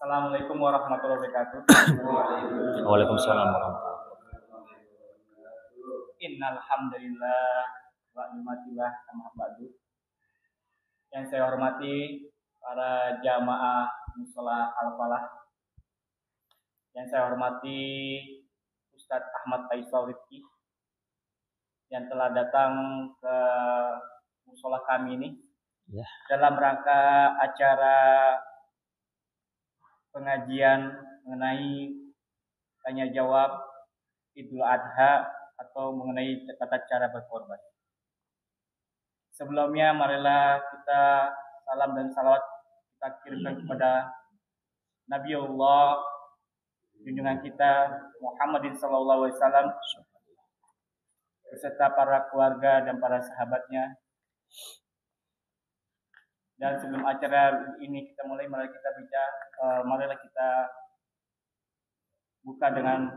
Assalamualaikum warahmatullahi wabarakatuh. Waalaikumsalam warahmatullahi wabarakatuh. Innal hamdalillah wa ni'matillah amma ba'du. Yang saya hormati para jamaah mushola Al-Falah. Yang saya hormati Ustadz Ahmad Faisal Rizki yang telah datang ke mushola kami ini dalam rangka acara pengajian mengenai tanya jawab Idul Adha atau mengenai tata cara berkorban. Sebelumnya marilah kita salam dan salawat kita kirimkan kepada Nabiullah junjungan kita Muhammadin sallallahu alaihi wasallam beserta para keluarga dan para sahabatnya. Dan sebelum acara ini kita mulai, marilah kita buka dengan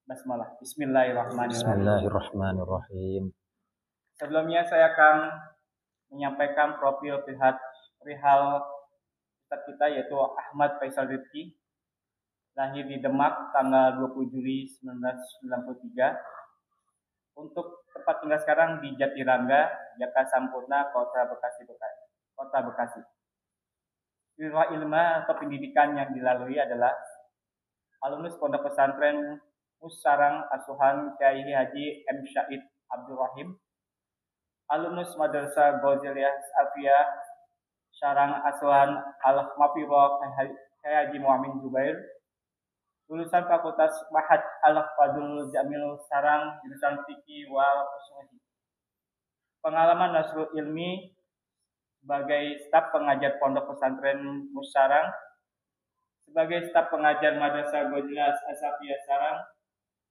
basmalah. Bismillahirrahmanirrahim. Sebelumnya saya akan menyampaikan profil perihal Ustadz kita, yaitu Ahmad Faisal Rizki, lahir di Demak tanggal 20 Juli 1993. Untuk tempat tinggal sekarang di Jatirangga, Jaka Sampurna, Kota Bekasi. Sirah ilmu atau pendidikan yang dilalui adalah alumnus Pondok Pesantren Musarang Asuhan Kyai Haji M. Syahid Abdul Rahim, alumnus Madrasah Ghazaliyah Alfiyah Sarang Asuhan Al-Mafirah Kyai Haji Muhammad Zubair, lulusan Fakultas Mahad Al-Fadul Jamil Sarang, jurusan Fikih wal Ushul. Pengalaman Nasrul Ilmi sebagai staf pengajar Pondok Pesantren Musarang, sebagai staf pengajar Madrasah Ghazaliyah Alfiyah Sarang,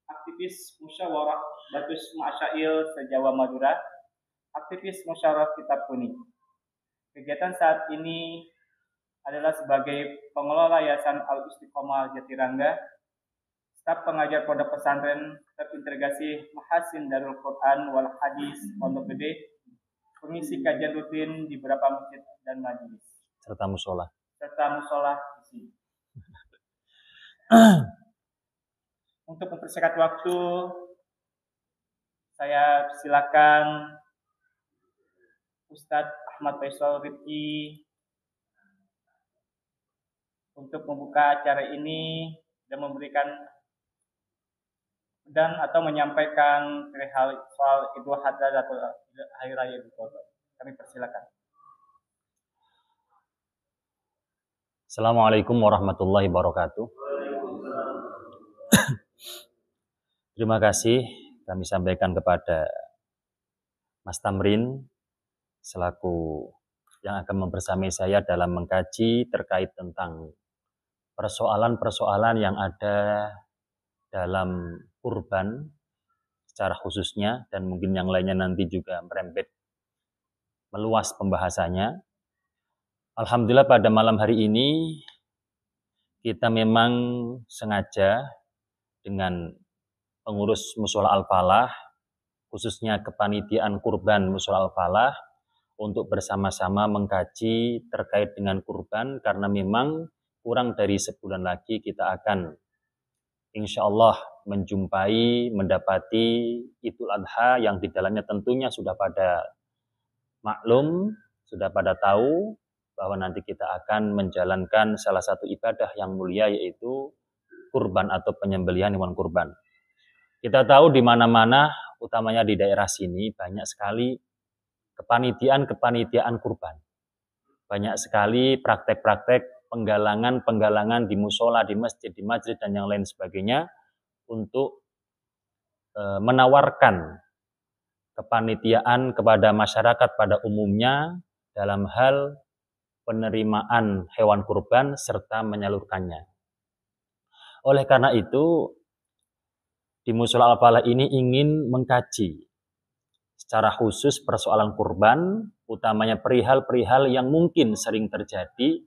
aktivis musyawarah Batus Ma'asyail se-Jawa Madura, aktivis musyawarah Kitab Kuning. Kegiatan saat ini adalah sebagai pengelola Yayasan Al-Istiqomah Jatirangga, staf pengajar Pondok Pesantren terintegrasi Mahasin Darul Quran wal Hadis Pondok Gede, pengisi kajian rutin di beberapa masjid dan majelis serta musola di sini. Untuk mempersingkat waktu, saya silakan Ustadz Ahmad Faisal Rizki untuk membuka acara ini dan memberikan atau menyampaikan perihal soal Idul Adha atau Hari Raya Idul Fitri. Kami persilakan. Assalamualaikum warahmatullahi wabarakatuh. Terima kasih kami sampaikan kepada Mas Tamrin selaku yang akan membersamai saya dalam mengkaji terkait tentang persoalan-persoalan yang ada dalam kurban secara khususnya, dan mungkin yang lainnya nanti juga merembet meluas pembahasannya. Alhamdulillah pada malam hari ini kita memang sengaja dengan pengurus Mushola Al-Falah, khususnya kepanitiaan kurban Mushola Al-Falah, untuk bersama-sama mengkaji terkait dengan kurban, karena memang kurang dari sebulan lagi kita akan insya Allah mendapati Idul Adha yang di dalamnya tentunya sudah pada maklum, sudah pada tahu bahwa nanti kita akan menjalankan salah satu ibadah yang mulia, yaitu kurban atau penyembelihan hewan kurban. Kita tahu di mana-mana, utamanya di daerah sini, banyak sekali kepanitiaan kurban. Banyak sekali praktek-praktek penggalangan di musola, di masjid, di majlis, dan yang lain sebagainya untuk menawarkan kepanitiaan kepada masyarakat pada umumnya dalam hal penerimaan hewan kurban serta menyalurkannya. Oleh karena itu, di Mushola Al-Falah ini ingin mengkaji secara khusus persoalan kurban, utamanya perihal-perihal yang mungkin sering terjadi,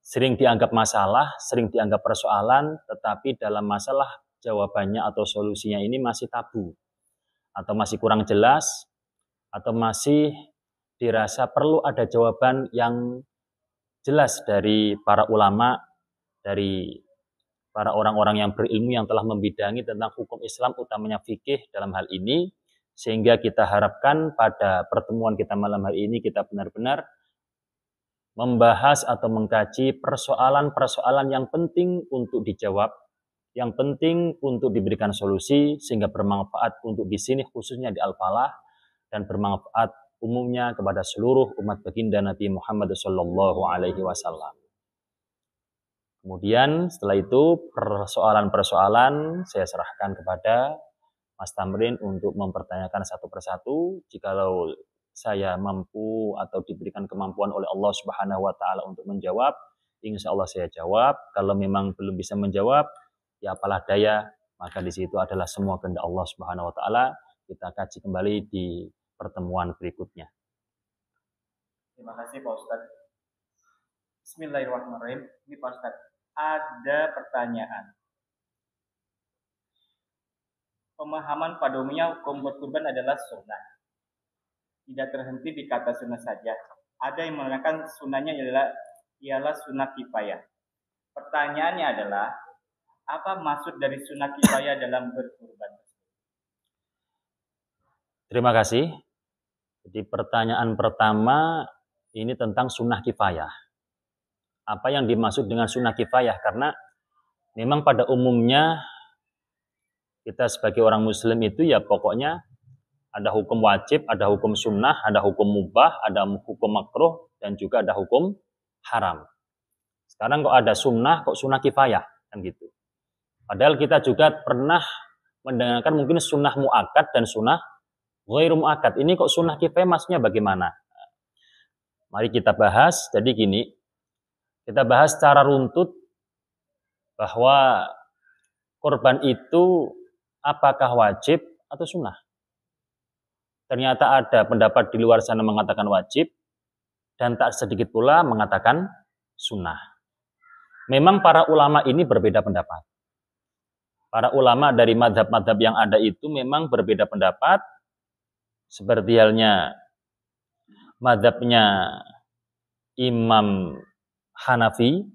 sering dianggap masalah, sering dianggap persoalan, tetapi dalam masalah jawabannya atau solusinya ini masih tabu, atau masih kurang jelas, atau masih dirasa perlu ada jawaban yang jelas dari para ulama dari para orang-orang yang berilmu yang telah membidangi tentang hukum Islam, utamanya fikih dalam hal ini, sehingga kita harapkan pada pertemuan kita malam hari ini kita benar-benar membahas atau mengkaji persoalan-persoalan yang penting untuk dijawab, yang penting untuk diberikan solusi, sehingga bermanfaat untuk di sini khususnya di Al-Falah, dan bermanfaat umumnya kepada seluruh umat baginda Nabi Muhammad SAW. Kemudian setelah itu persoalan-persoalan saya serahkan kepada Mas Tamrin untuk mempertanyakan satu persatu. Jikalau saya mampu atau diberikan kemampuan oleh Allah Subhanahu wa taala untuk menjawab, insya Allah saya jawab. Kalau memang belum bisa menjawab, ya apalah daya, maka di situ adalah semua kehendak Allah Subhanahu wa taala. Kita kaji kembali di pertemuan berikutnya. Terima kasih Pak Ustadz. Bismillahirrahmanirrahim. Ini Pak Ustadz, ada pertanyaan. Pemahaman pada umumnya hukum berkurban adalah sunnah. Tidak terhenti di kata sunnah saja. Ada yang mengatakan sunnahnya ialah sunnah kifayah. Pertanyaannya adalah, apa maksud dari sunnah kifayah dalam berkurban? Terima kasih. Jadi pertanyaan pertama ini tentang sunnah kifayah. Apa yang dimaksud dengan sunnah kifayah? Karena memang pada umumnya kita sebagai orang muslim itu ya pokoknya ada hukum wajib, ada hukum sunnah, ada hukum mubah, ada hukum makruh, dan juga ada hukum haram. Sekarang kok ada sunnah, kok sunnah kifayah, kan gitu. Padahal kita juga pernah mendengarkan mungkin sunnah mu'akkad dan sunnah ghairu mu'akkad. Ini kok sunnah kifayah maksudnya bagaimana? Mari kita bahas. Jadi gini, kita bahas secara runtut bahwa kurban itu apakah wajib atau sunnah. Ternyata ada pendapat di luar sana mengatakan wajib, dan tak sedikit pula mengatakan sunnah. Memang para ulama ini berbeda pendapat. Para ulama dari madhab-madhab yang ada itu memang berbeda pendapat, seperti halnya madhabnya Imam Hanafi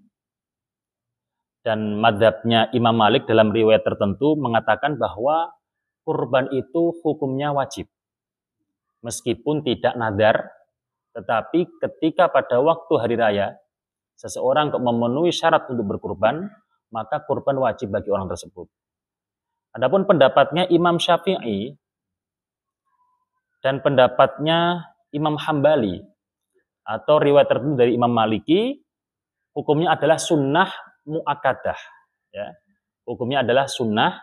dan madhabnya Imam Malik dalam riwayat tertentu mengatakan bahwa kurban itu hukumnya wajib. Meskipun tidak nadar, tetapi ketika pada waktu hari raya, seseorang memenuhi syarat untuk berkurban, maka kurban wajib bagi orang tersebut. Adapun pendapatnya Imam Syafi'i dan pendapatnya Imam Hambali atau riwayat tertentu dari Imam Maliki, hukumnya adalah sunnah mu'akkadah. Ya. Hukumnya adalah sunnah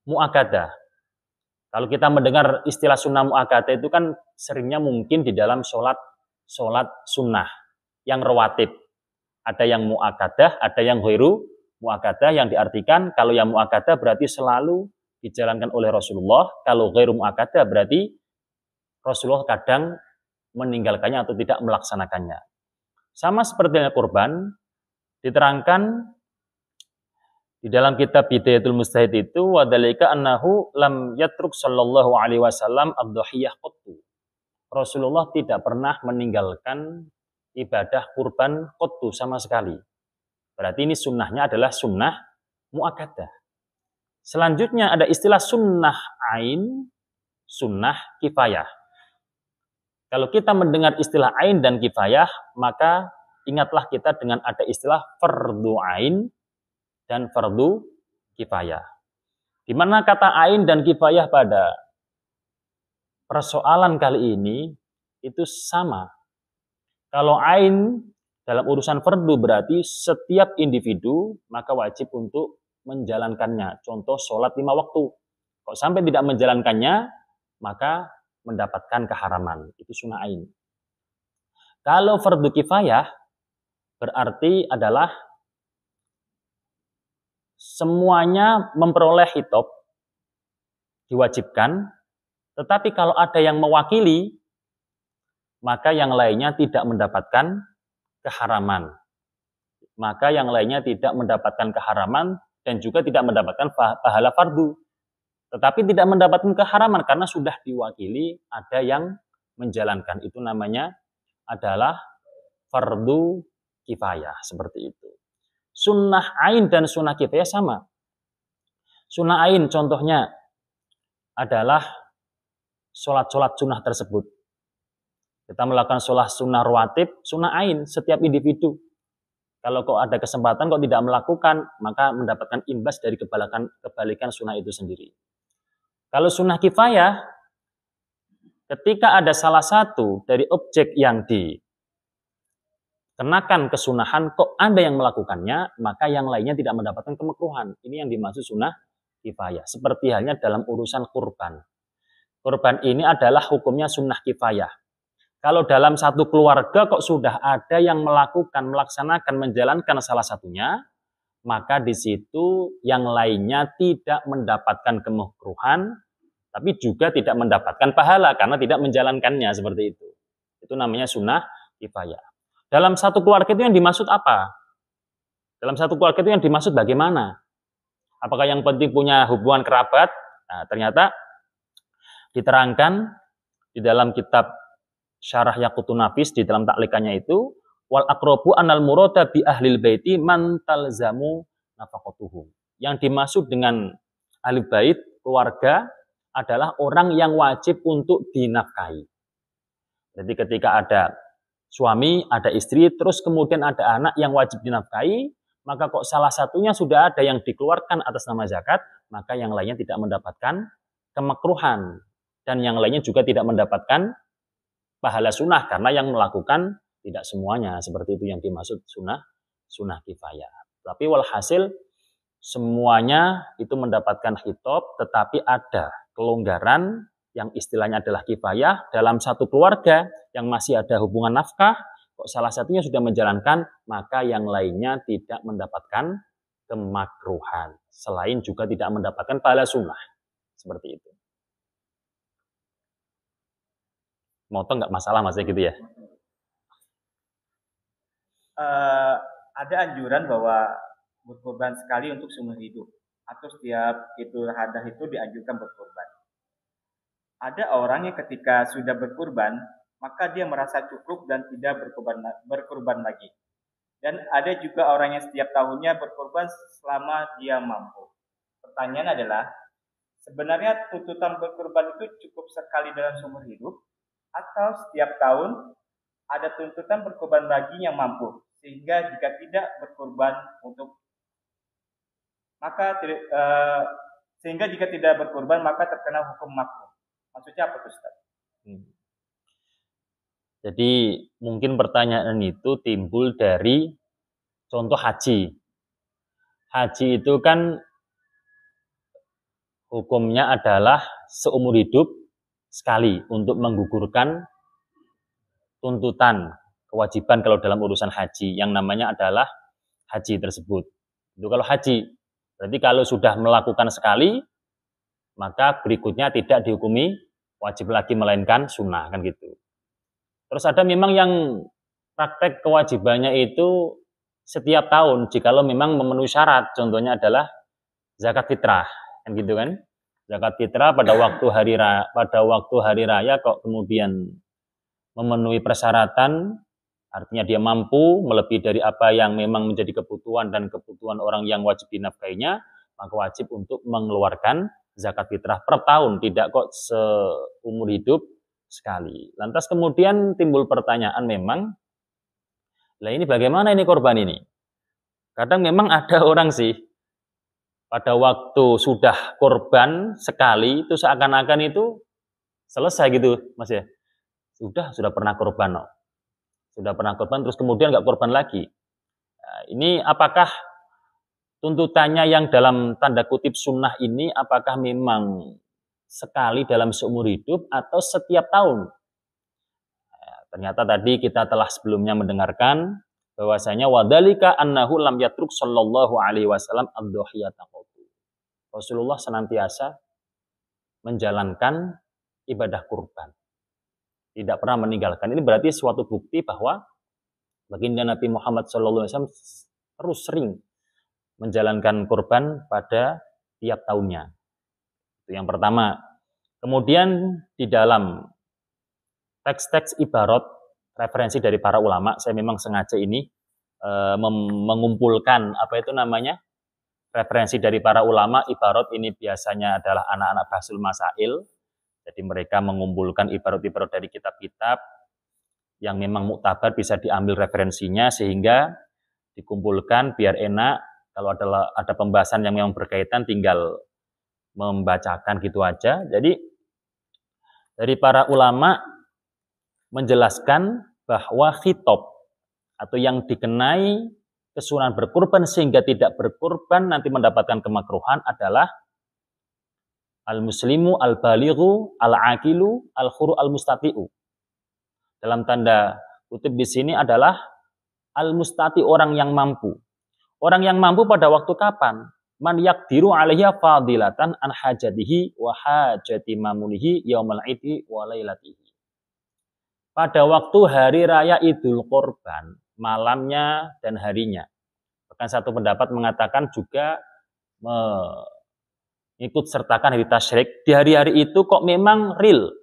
mu'akkadah. Kalau kita mendengar istilah sunnah mu'akkadah itu kan seringnya mungkin di dalam sholat sunnah yang rawatib. Ada yang mu'akkadah, ada yang ghairu mu'akkadah, yang diartikan kalau yang mu'akkadah berarti selalu dijalankan oleh Rasulullah. Kalau ghairu mu'akkadah berarti Rasulullah kadang meninggalkannya atau tidak melaksanakannya. Sama seperti kurban, diterangkan di dalam kitab Bidayatul Mujtahid itu, wadhalika annahu lam yatruk sallallahu alaihi wasallam ad-dhahiyah qattu. Rasulullah tidak pernah meninggalkan ibadah kurban qattu sama sekali. Berarti ini sunnahnya adalah sunnah mu'akkadah. Selanjutnya ada istilah sunnah ain, sunnah kifayah. Kalau kita mendengar istilah ain dan kifayah, maka ingatlah kita dengan ada istilah fardu ain dan fardu kifayah. Di mana kata ain dan kifayah pada persoalan kali ini itu sama. Kalau ain dalam urusan fardu berarti setiap individu maka wajib untuk menjalankannya. Contoh sholat 5 waktu. Kalau sampai tidak menjalankannya maka mendapatkan keharaman. Itu sunnah ain. Kalau fardu kifayah berarti adalah semuanya memperoleh hitop, diwajibkan, tetapi kalau ada yang mewakili, maka yang lainnya tidak mendapatkan keharaman. Maka yang lainnya tidak mendapatkan keharaman dan juga tidak mendapatkan pahala fardu. Tetapi tidak mendapatkan keharaman karena sudah diwakili, ada yang menjalankan. Itu namanya adalah fardu kifayah, seperti itu. Sunnah ain dan sunnah kifayah sama. Sunnah ain contohnya adalah sholat-sholat sunnah tersebut. Kita melakukan sholat sunnah rawatib, sunnah ain setiap individu. Kalau kok ada kesempatan kok tidak melakukan, maka mendapatkan imbas dari kebalikan sunnah itu sendiri. Kalau sunnah kifayah, ketika ada salah satu dari objek yang dikenakan kesunahan, kok ada yang melakukannya, maka yang lainnya tidak mendapatkan kemakruhan. Ini yang dimaksud sunnah kifayah. Seperti halnya dalam urusan kurban. Kurban ini adalah hukumnya sunnah kifayah. Kalau dalam satu keluarga kok sudah ada yang melaksanakan, menjalankan salah satunya, maka di situ yang lainnya tidak mendapatkan kemakruhan, tapi juga tidak mendapatkan pahala karena tidak menjalankannya seperti itu. Itu namanya sunnah kifayah. Dalam satu keluarga itu yang dimaksud apa? Dalam satu keluarga itu yang dimaksud bagaimana? Apakah yang penting punya hubungan kerabat? Nah, ternyata diterangkan di dalam kitab Syarah Yaqutun Nafis di dalam taklikannya itu, wal aqrabu anal murada bi ahlil baiti man talzamu nafaqatuhum. Yang dimaksud dengan ahli bait, keluarga, adalah orang yang wajib untuk dinafkahi. Jadi ketika ada suami, ada istri, terus kemudian ada anak yang wajib dinafkahi, maka kok salah satunya sudah ada yang dikeluarkan atas nama zakat, maka yang lainnya tidak mendapatkan kemakruhan. Dan yang lainnya juga tidak mendapatkan pahala sunnah, karena yang melakukan tidak semuanya. Seperti itu yang dimaksud sunnah kifayah. Tapi walhasil semuanya itu mendapatkan khitab, tetapi ada kelonggaran yang istilahnya adalah kifayah dalam satu keluarga yang masih ada hubungan nafkah, kok salah satunya sudah menjalankan, maka yang lainnya tidak mendapatkan kemakruhan. Selain juga tidak mendapatkan pahala sunnah. Seperti itu. Motong nggak masalah maksudnya gitu ya? Ada anjuran bahwa berkorban sekali untuk seumur hidup atau setiap Idul Adha itu dianjurkan berkorban. Ada orang yang ketika sudah berkorban, maka dia merasa cukup dan tidak berkorban lagi. Dan ada juga orang yang setiap tahunnya berkorban selama dia mampu. Pertanyaan adalah, sebenarnya tuntutan berkorban itu cukup sekali dalam seumur hidup, atau setiap tahun ada tuntutan berkorban bagi yang mampu, sehingga jika tidak berkorban sehingga jika tidak berkorban maka terkena hukum makruh. Maksudnya apa, Ustaz? Jadi mungkin pertanyaan itu timbul dari contoh haji. Haji itu kan hukumnya adalah seumur hidup sekali untuk menggugurkan tuntutan kewajiban kalau dalam urusan haji yang namanya adalah haji tersebut. Itu kalau haji. Berarti kalau sudah melakukan sekali, maka berikutnya tidak dihukumi wajib lagi melainkan sunnah, kan gitu. Terus ada memang yang praktek kewajibannya itu setiap tahun jikalau memang memenuhi syarat. Contohnya adalah zakat fitrah, kan gitu kan? Zakat fitrah pada waktu hari raya kok kemudian memenuhi persyaratan, artinya dia mampu melebihi dari apa yang memang menjadi kebutuhan dan kebutuhan orang yang wajib dinafkahinya, maka wajib untuk mengeluarkan zakat fitrah per tahun, tidak kok seumur hidup sekali. Lantas kemudian timbul pertanyaan memang, lah ini bagaimana ini korban ini? Kadang memang ada orang sih, pada waktu sudah korban sekali itu seakan-akan itu selesai gitu, Mas ya. Sudah pernah korban, no. Sudah pernah korban terus kemudian nggak korban lagi. Nah, ini apakah tuntutannya yang dalam tanda kutip sunnah ini apakah memang sekali dalam seumur hidup atau setiap tahun? Nah, ternyata tadi kita telah sebelumnya mendengarkan bahwasanya wadalika annahu lam yatruk sallallahu alaihi wasallam ad-dhuhiyata qatu. Rasulullah senantiasa menjalankan ibadah kurban. Tidak pernah meninggalkan. Ini berarti suatu bukti bahwa baginda Nabi Muhammad sallallahu alaihi wasallam terus sering menjalankan kurban pada tiap tahunnya. Itu yang pertama. Kemudian di dalam teks-teks ibarat referensi dari para ulama, saya memang sengaja ini mengumpulkan apa itu namanya referensi dari para ulama. Ibarat ini biasanya adalah anak-anak Bahsul Masail. Jadi mereka mengumpulkan ibarat-ibarat dari kitab-kitab yang memang muktabar, bisa diambil referensinya sehingga dikumpulkan biar enak. Kalau ada pembahasan yang memang berkaitan tinggal membacakan gitu aja. Jadi dari para ulama menjelaskan bahwa khitab atau yang dikenai kesunahan berkurban sehingga tidak berkurban nanti mendapatkan kemakruhan adalah al-muslimu al-balighu al-aqilu al-khuru al-mustati'u. Dalam tanda kutip di sini adalah al-mustati, orang yang mampu. Orang yang mampu pada waktu kapan? Man yaqdiru 'alaiha fadilatan an hajatihi wa hajati mamulihi yaumal idi wa lailatihi. Pada waktu hari raya Idul Kurban, malamnya dan harinya. Bahkan satu pendapat mengatakan juga mengikut sertakan hari tasyrik. Di hari-hari itu kok memang real.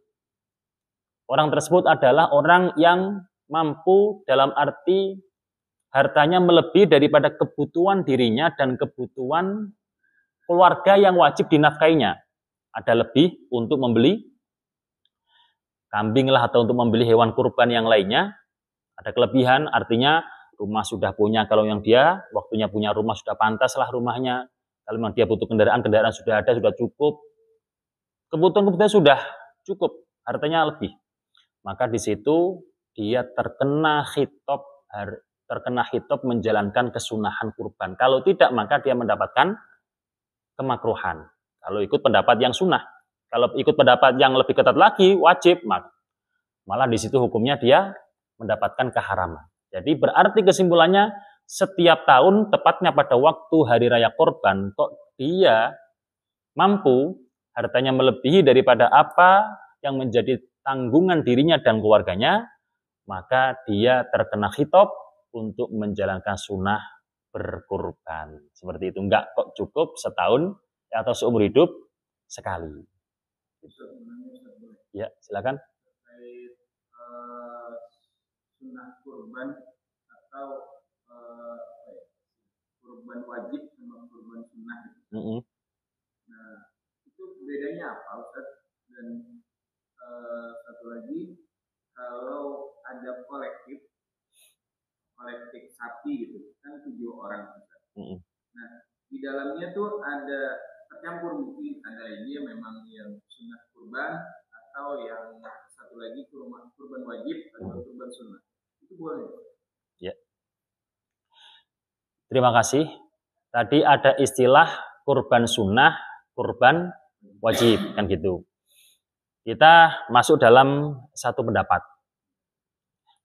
Orang tersebut adalah orang yang mampu dalam arti hartanya melebihi daripada kebutuhan dirinya dan kebutuhan keluarga yang wajib dinafkainya. Ada lebih untuk membeli kambing lah atau untuk membeli hewan kurban yang lainnya. Ada kelebihan, artinya rumah sudah punya. Kalau yang dia waktunya punya rumah sudah pantas lah rumahnya. Kalau memang dia butuh kendaraan sudah ada, sudah cukup. Kebutuhan sudah cukup, hartanya lebih. Maka di situ dia terkena khitab menjalankan kesunahan kurban. Kalau tidak, maka dia mendapatkan kemakruhan. Kalau ikut pendapat yang sunnah. Kalau ikut pendapat yang lebih ketat lagi, wajib, malah di situ hukumnya dia mendapatkan keharaman. Jadi berarti kesimpulannya, setiap tahun tepatnya pada waktu hari raya kurban, kok dia mampu, hartanya melebihi daripada apa yang menjadi tanggungan dirinya dan keluarganya, maka dia terkena khitab untuk menjalankan sunnah berkurban. Seperti itu. Enggak kok cukup setahun atau seumur hidup sekali. Ya, silakan. Sunnah kurban atau kurban wajib sama kurban sunnah. Nah, itu bedanya apa, Ustaz? Dan satu lagi, kalau ada kolektif sapi gitu, kan 7 orang. Nah, di dalamnya tuh ada tercampur, mungkin ada ini memang yang sunnah kurban atau yang satu lagi kurban wajib atau kurban sunnah. Itu boleh. Ya. Terima kasih. Tadi ada istilah kurban sunnah, kurban wajib, kan gitu. Kita masuk dalam satu pendapat.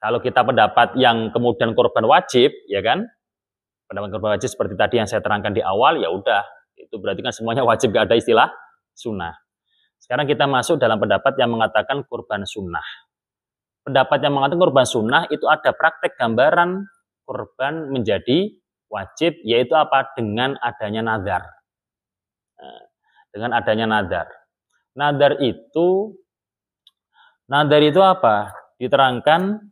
Kalau kita pendapat yang kemudian kurban wajib, ya kan? Pendapat kurban wajib seperti tadi yang saya terangkan di awal, ya udah. Itu berarti kan semuanya wajib, gak ada istilah sunnah. Sekarang kita masuk dalam pendapat yang mengatakan kurban sunnah. Pendapat yang mengatakan kurban sunnah itu ada praktek gambaran kurban menjadi wajib, yaitu apa? Dengan adanya nadar. Nah, dengan adanya nadar. Nadar itu apa? Diterangkan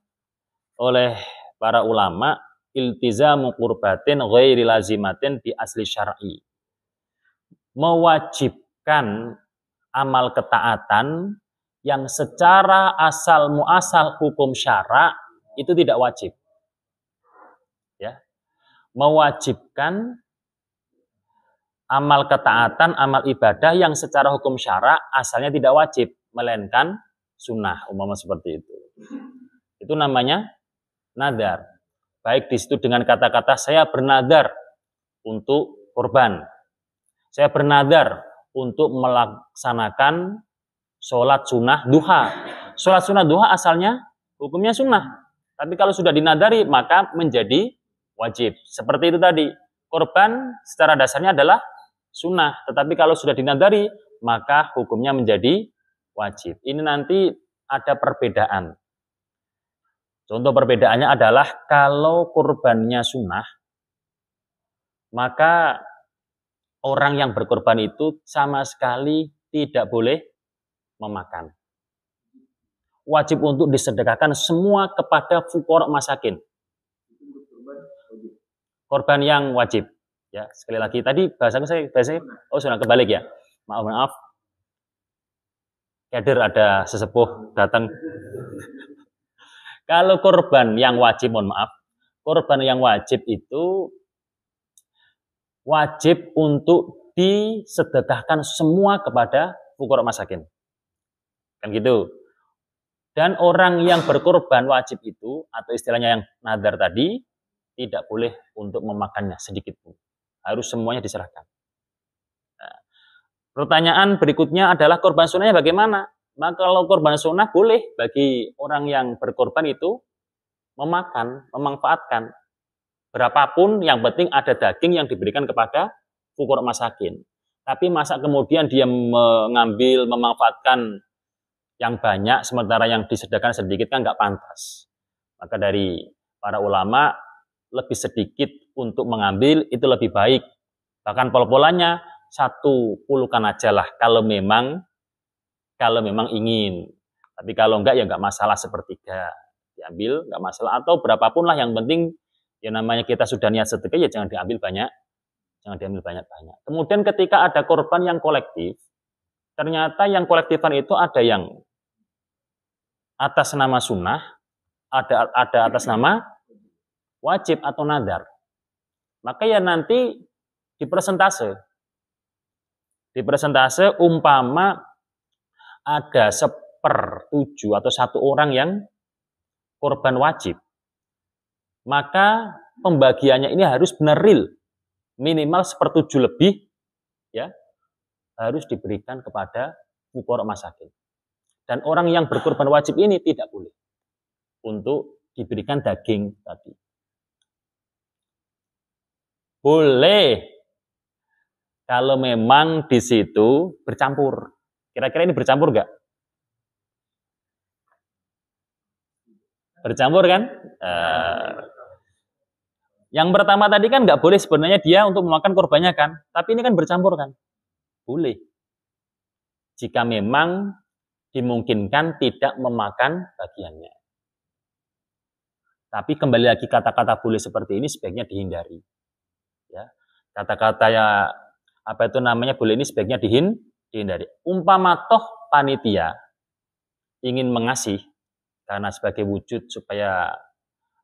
oleh para ulama, iltizamu qurbatin ghairi lazimatin bi asli syar'i. Mewajibkan amal ketaatan yang secara asal muasal hukum syara itu tidak wajib. Ya. Mewajibkan amal ketaatan, amal ibadah yang secara hukum syara asalnya tidak wajib, melainkan sunnah, umpama seperti itu. Itu namanya nadar. Baik di situ dengan kata-kata saya bernadar untuk kurban. Saya bernadar untuk melaksanakan sholat sunnah duha. Sholat sunnah duha asalnya hukumnya sunnah. Tapi kalau sudah dinadari maka menjadi wajib. Seperti itu tadi. Kurban secara dasarnya adalah sunnah. Tetapi kalau sudah dinadari maka hukumnya menjadi wajib. Ini nanti ada perbedaan. Contoh perbedaannya adalah kalau kurbannya sunnah, maka orang yang berkorban itu sama sekali tidak boleh memakan. Wajib untuk disedekahkan semua kepada fuqara masakin. Korban yang wajib. Ya, sekali lagi tadi bahasanya sunnah kebalik ya. Maaf. Kader ada sesepuh datang. Kalau korban yang wajib, mohon maaf. Korban yang wajib itu wajib untuk disedekahkan semua kepada fuqara masakin. Kan gitu. Dan orang yang berkorban wajib itu, atau istilahnya yang nadar tadi, tidak boleh untuk memakannya sedikit pun. Harus semuanya diserahkan. Nah, pertanyaan berikutnya adalah korban sunnahnya bagaimana? Maka kalau korban sunnah boleh bagi orang yang berkorban itu memakan, memanfaatkan. Berapapun yang penting ada daging yang diberikan kepada fuqara masakin. Tapi masa kemudian dia mengambil, memanfaatkan yang banyak sementara yang disedekahkan sedikit kan nggak pantas. Maka dari para ulama lebih sedikit untuk mengambil itu lebih baik. Bahkan pol-polannya satu pulukan aja lah kalau memang ingin. Tapi kalau enggak ya nggak masalah sepertiga diambil nggak masalah atau berapapun lah yang penting ya namanya kita sudah niat sedekah ya jangan diambil banyak. Kemudian ketika ada korban yang kolektif, ternyata yang kolektifan itu ada yang atas nama sunnah, ada atas nama wajib atau nadar. Maka ya nanti di persentase umpama ada 1/7 atau 1 orang yang korban wajib, maka pembagiannya ini harus benar real, minimal 1/7 lebih ya harus diberikan kepada fuqara masakin. Dan orang yang berkorban wajib ini tidak boleh untuk diberikan daging tadi. Boleh kalau memang di situ bercampur. Kira-kira ini bercampur nggak? Bercampur kan? Yang pertama tadi kan nggak boleh sebenarnya dia untuk memakan korbannya kan? Tapi ini kan bercampur kan? Boleh. Jika memang dimungkinkan tidak memakan bagiannya. Tapi kembali lagi kata-kata boleh seperti ini sebaiknya dihindari. Ya, kata-kata ya boleh ini sebaiknya dihindari. Umpama toh panitia ingin mengasih karena sebagai wujud supaya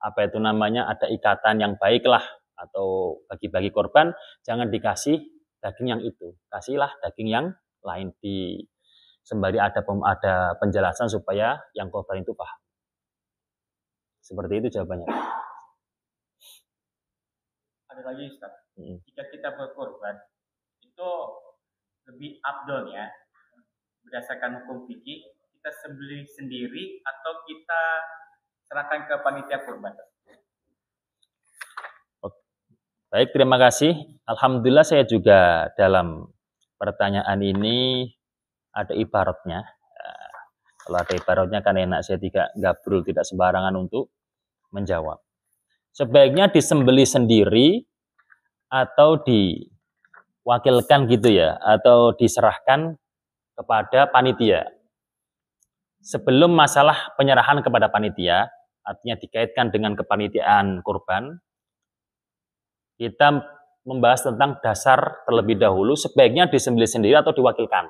ada ikatan yang baik lah atau bagi-bagi korban, jangan dikasih daging yang itu, kasihlah daging yang lain sembari ada penjelasan supaya yang korban itu paham. Seperti itu jawabannya. Ada lagi Ustaz. Jika kita berkorban itu lebih afdolnya berdasarkan hukum fikih kita sembelih sendiri atau kita serahkan ke panitia kurban. Baik, terima kasih. Alhamdulillah saya juga dalam pertanyaan ini ada ibaratnya. Kalau ada ibaratnya kan enak, saya tidak gabrul, tidak sembarangan untuk menjawab. Sebaiknya disembelih sendiri atau diwakilkan gitu ya, atau diserahkan kepada panitia. Sebelum masalah penyerahan kepada panitia, artinya dikaitkan dengan kepanitiaan kurban, kita membahas tentang dasar terlebih dahulu, sebaiknya disembelih sendiri atau diwakilkan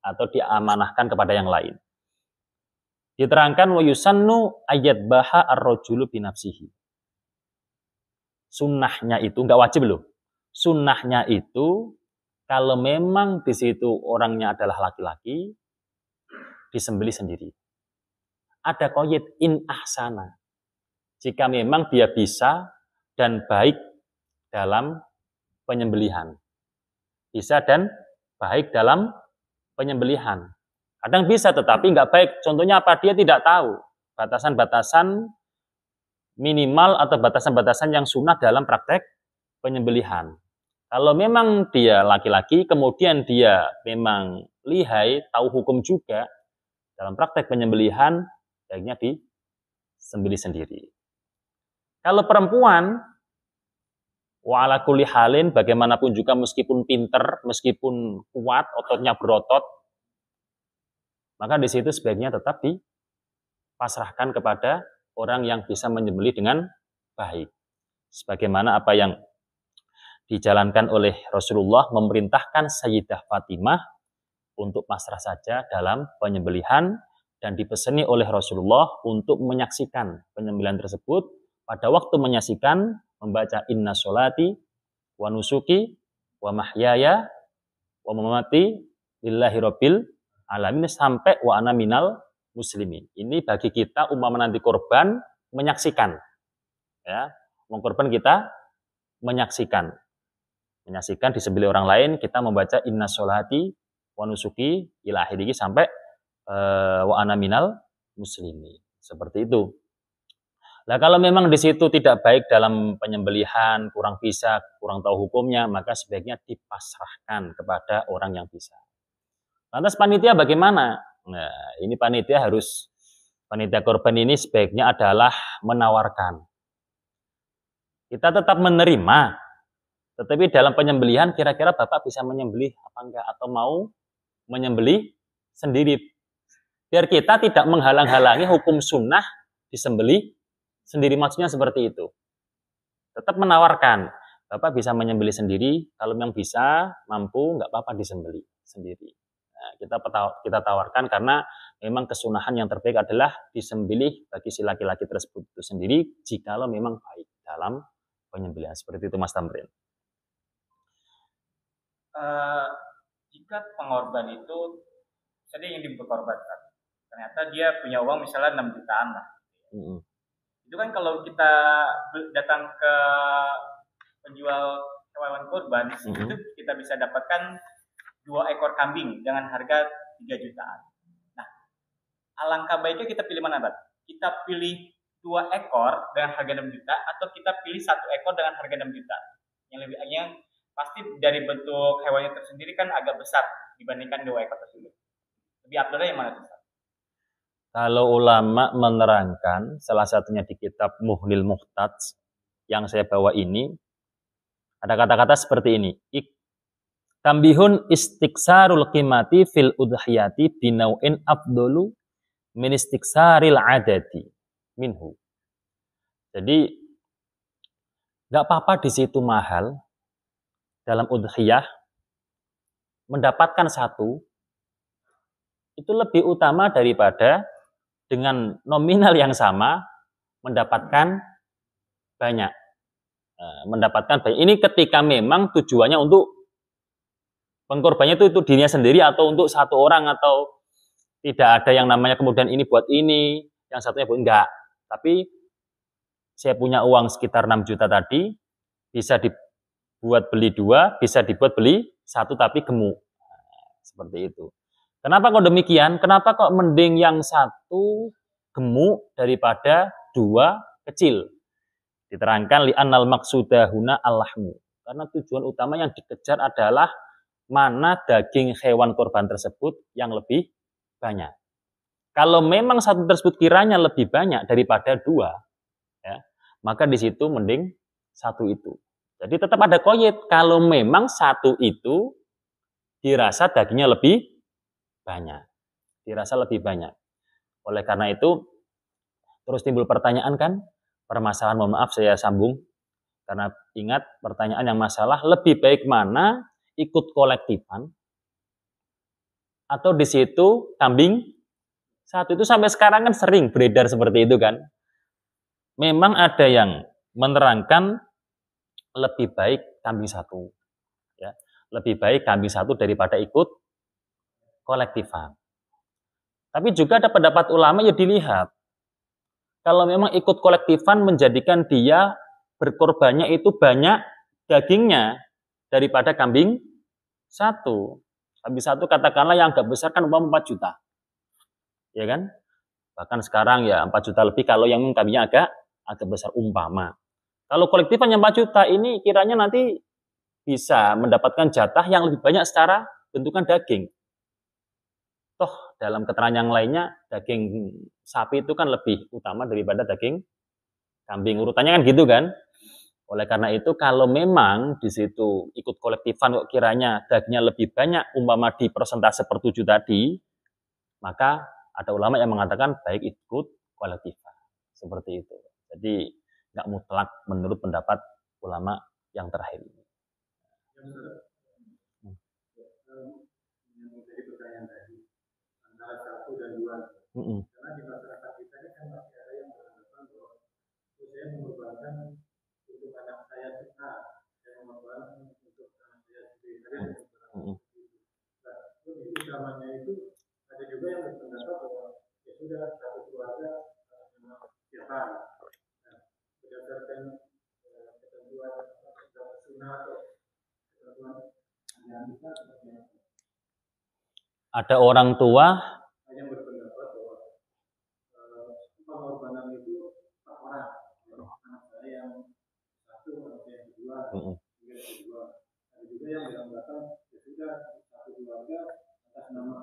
atau diamanahkan kepada yang lain. Diterangkan wa yusannu ayat baha ar-rajulu binafsihi. Sunnahnya itu enggak wajib loh. Sunnahnya itu kalau memang di situ orangnya adalah laki-laki, disembelih sendiri. Ada qaid in ahsana. Jika memang dia bisa dan baik dalam penyembelihan. Bisa dan baik dalam penyembelihan. Kadang bisa tetapi nggak baik. Contohnya apa? Dia tidak tahu batasan-batasan minimal atau batasan-batasan yang sunnah dalam praktek penyembelihan. Kalau memang dia laki-laki, kemudian dia memang lihai, tahu hukum juga, dalam praktek penyembelihan, baiknya disembelih sendiri. Kalau perempuan, wa ala kulli halin, bagaimanapun juga meskipun pinter, meskipun kuat, ototnya berotot, maka di situ sebaiknya tetap dipasrahkan kepada orang yang bisa menyembelih dengan baik. Sebagaimana apa yang dijalankan oleh Rasulullah memerintahkan Sayyidah Fatimah untuk pasrah saja dalam penyembelihan dan dipeseni oleh Rasulullah untuk menyaksikan penyembelihan tersebut. Pada waktu menyaksikan membaca inna sholati wa nusuki wa mahyaya wa mamati lillahi rabbil alamin sampai wa ana minal muslimin. Ini bagi kita umpama nanti korban menyaksikan, ya, korban kita menyaksikan disembelih orang lain, kita membaca inna sholati wa nusuki ila akhirih sampai wa ana minal muslimin. Seperti itu. Nah, kalau memang di situ tidak baik dalam penyembelihan, kurang bisa, kurang tahu hukumnya, maka sebaiknya dipasrahkan kepada orang yang bisa. Lantas panitia bagaimana? Nah, ini panitia korban ini sebaiknya adalah menawarkan. Kita tetap menerima, tetapi dalam penyembelihan kira-kira Bapak bisa menyembelih apa enggak, atau mau menyembelih sendiri. Biar kita tidak menghalang-halangi hukum sunnah disembelih sendiri, maksudnya seperti itu. Tetap menawarkan, Bapak bisa menyembelih sendiri, kalau memang bisa, mampu, nggak apa-apa disembelih sendiri. Nah, kita tawarkan karena memang kesunahan yang terbaik adalah disembelih bagi si laki-laki tersebut itu sendiri, jikalau memang baik dalam penyembelihan. Seperti itu Mas Tamrin. Jika pengorban itu sedih yang dikorbankan, ternyata dia punya uang misalnya 6 jutaan lah. Itu kan kalau kita datang ke penjual hewan kurban, itu kita bisa dapatkan 2 ekor kambing dengan harga 3 jutaan. Nah, alangkah baiknya kita pilih mana, Bat? Kita pilih 2 ekor dengan harga 6 juta atau kita pilih 1 ekor dengan harga 6 juta? Yang pasti dari bentuk hewannya tersendiri kan agak besar dibandingkan 2 ekor tersebut. Lebih afdalnya yang mana tuh? Kalau ulama menerangkan, salah satunya di kitab Muhnil Muhtaj yang saya bawa ini, ada kata-kata seperti ini. Tambihun istiksarul qimati fil udhiyati binau'in afdolu min istiksaril adadi minhu. Jadi, nggak apa-apa di situ mahal dalam udhiyah, mendapatkan 1 itu lebih utama daripada dengan nominal yang sama mendapatkan banyak. Ini ketika memang tujuannya untuk pengkorbannya itu dirinya sendiri atau untuk 1 orang, atau tidak ada yang namanya kemudian ini buat ini, yang satunya buat enggak. Tapi saya punya uang sekitar 6 juta tadi, bisa dibuat beli 2, bisa dibuat beli 1 tapi gemuk. Seperti itu. Kenapa kok demikian? Kenapa kok mending yang 1 gemuk daripada 2 kecil? Diterangkan li'annal maqsudahuna allahmu. Karena tujuan utama yang dikejar adalah mana daging hewan korban tersebut yang lebih banyak. Kalau memang 1 tersebut kiranya lebih banyak daripada 2, ya, maka di situ mending 1 itu. Jadi tetap ada qayd, kalau memang 1 itu dirasa dagingnya lebih banyak, dirasa lebih banyak. Oleh karena itu terus timbul pertanyaan kan, permasalahan, mohon maaf saya sambung karena ingat pertanyaan yang masalah lebih baik mana, ikut kolektifan atau di situ kambing 1. Itu sampai sekarang kan sering beredar seperti itu kan. Memang ada yang menerangkan lebih baik kambing 1, ya, lebih baik kambing 1 daripada ikut kolektifan. Tapi juga ada pendapat ulama, ya dilihat. Kalau memang ikut kolektifan menjadikan dia berkorbannya itu banyak dagingnya daripada kambing 1. Kambing 1 katakanlah yang agak besar kan umpama 4 juta. Ya kan? Bahkan sekarang ya 4 juta lebih kalau yang kambingnya agak besar umpama. Kalau kolektifan yang 4 juta ini kiranya nanti bisa mendapatkan jatah yang lebih banyak secara bentukan daging. Toh dalam keterangan yang lainnya daging sapi itu kan lebih utama daripada daging kambing. Urutannya kan gitu kan. Oleh karena itu kalau memang di situ ikut kolektifan kok kiranya dagingnya lebih banyak umpama di persentase per 7 tadi, maka ada ulama yang mengatakan baik ikut kolektifan. Seperti itu. Jadi nggak mutlak menurut pendapat ulama yang terakhir ini. Menjadi pertanyaan tadi antara 1 dan 2. Karena di masyarakat kita ini kan masih ada yang beranggapan bahwa saya mengorbankan untuk anak saya sunnah, saya mengorbankan untuk anak saya sendiri. Nah, lebih utamanya itu ada juga yang berpendapat bahwa ya sudah satu keluarga siapa. Nah, berdasarkan ketentuan sunnah atau ketentuan yang kita ada orang tua yang berpendapat bahwa pengorbanan itu tak orang. Anak saya yang satu, anak saya yang kedua, yang kedua. Ada juga yang beranggapan ya sudah satu keluarga atas nama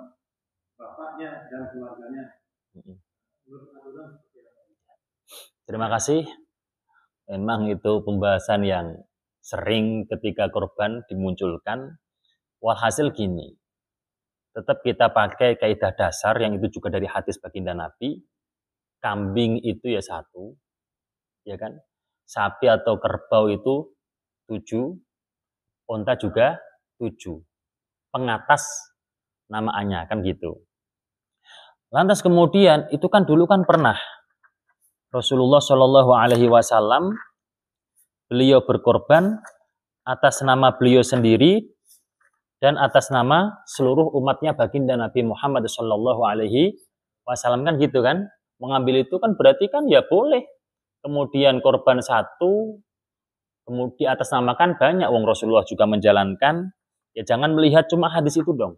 bapaknya dan keluarganya. Menurut aturan seperti apa? Terima kasih. Memang itu pembahasan yang sering ketika korban dimunculkan. Walhasil gini, tetap kita pakai kaidah dasar yang itu juga dari hadis baginda Nabi. Kambing itu ya 1, ya kan? Sapi atau kerbau itu 7, unta juga 7. Pengatas namaannya kan gitu. Lantas kemudian itu kan dulu kan pernah Rasulullah Shallallahu Alaihi Wasallam beliau berkorban atas nama beliau sendiri dan atas nama seluruh umatnya baginda Nabi Muhammad Shallallahu Alaihi Wasallam kan gitu kan. Mengambil itu kan berarti kan ya boleh. Kemudian korban 1, kemudian atas nama kan banyak. Wong Rasulullah juga menjalankan. Ya jangan melihat cuma hadis itu dong.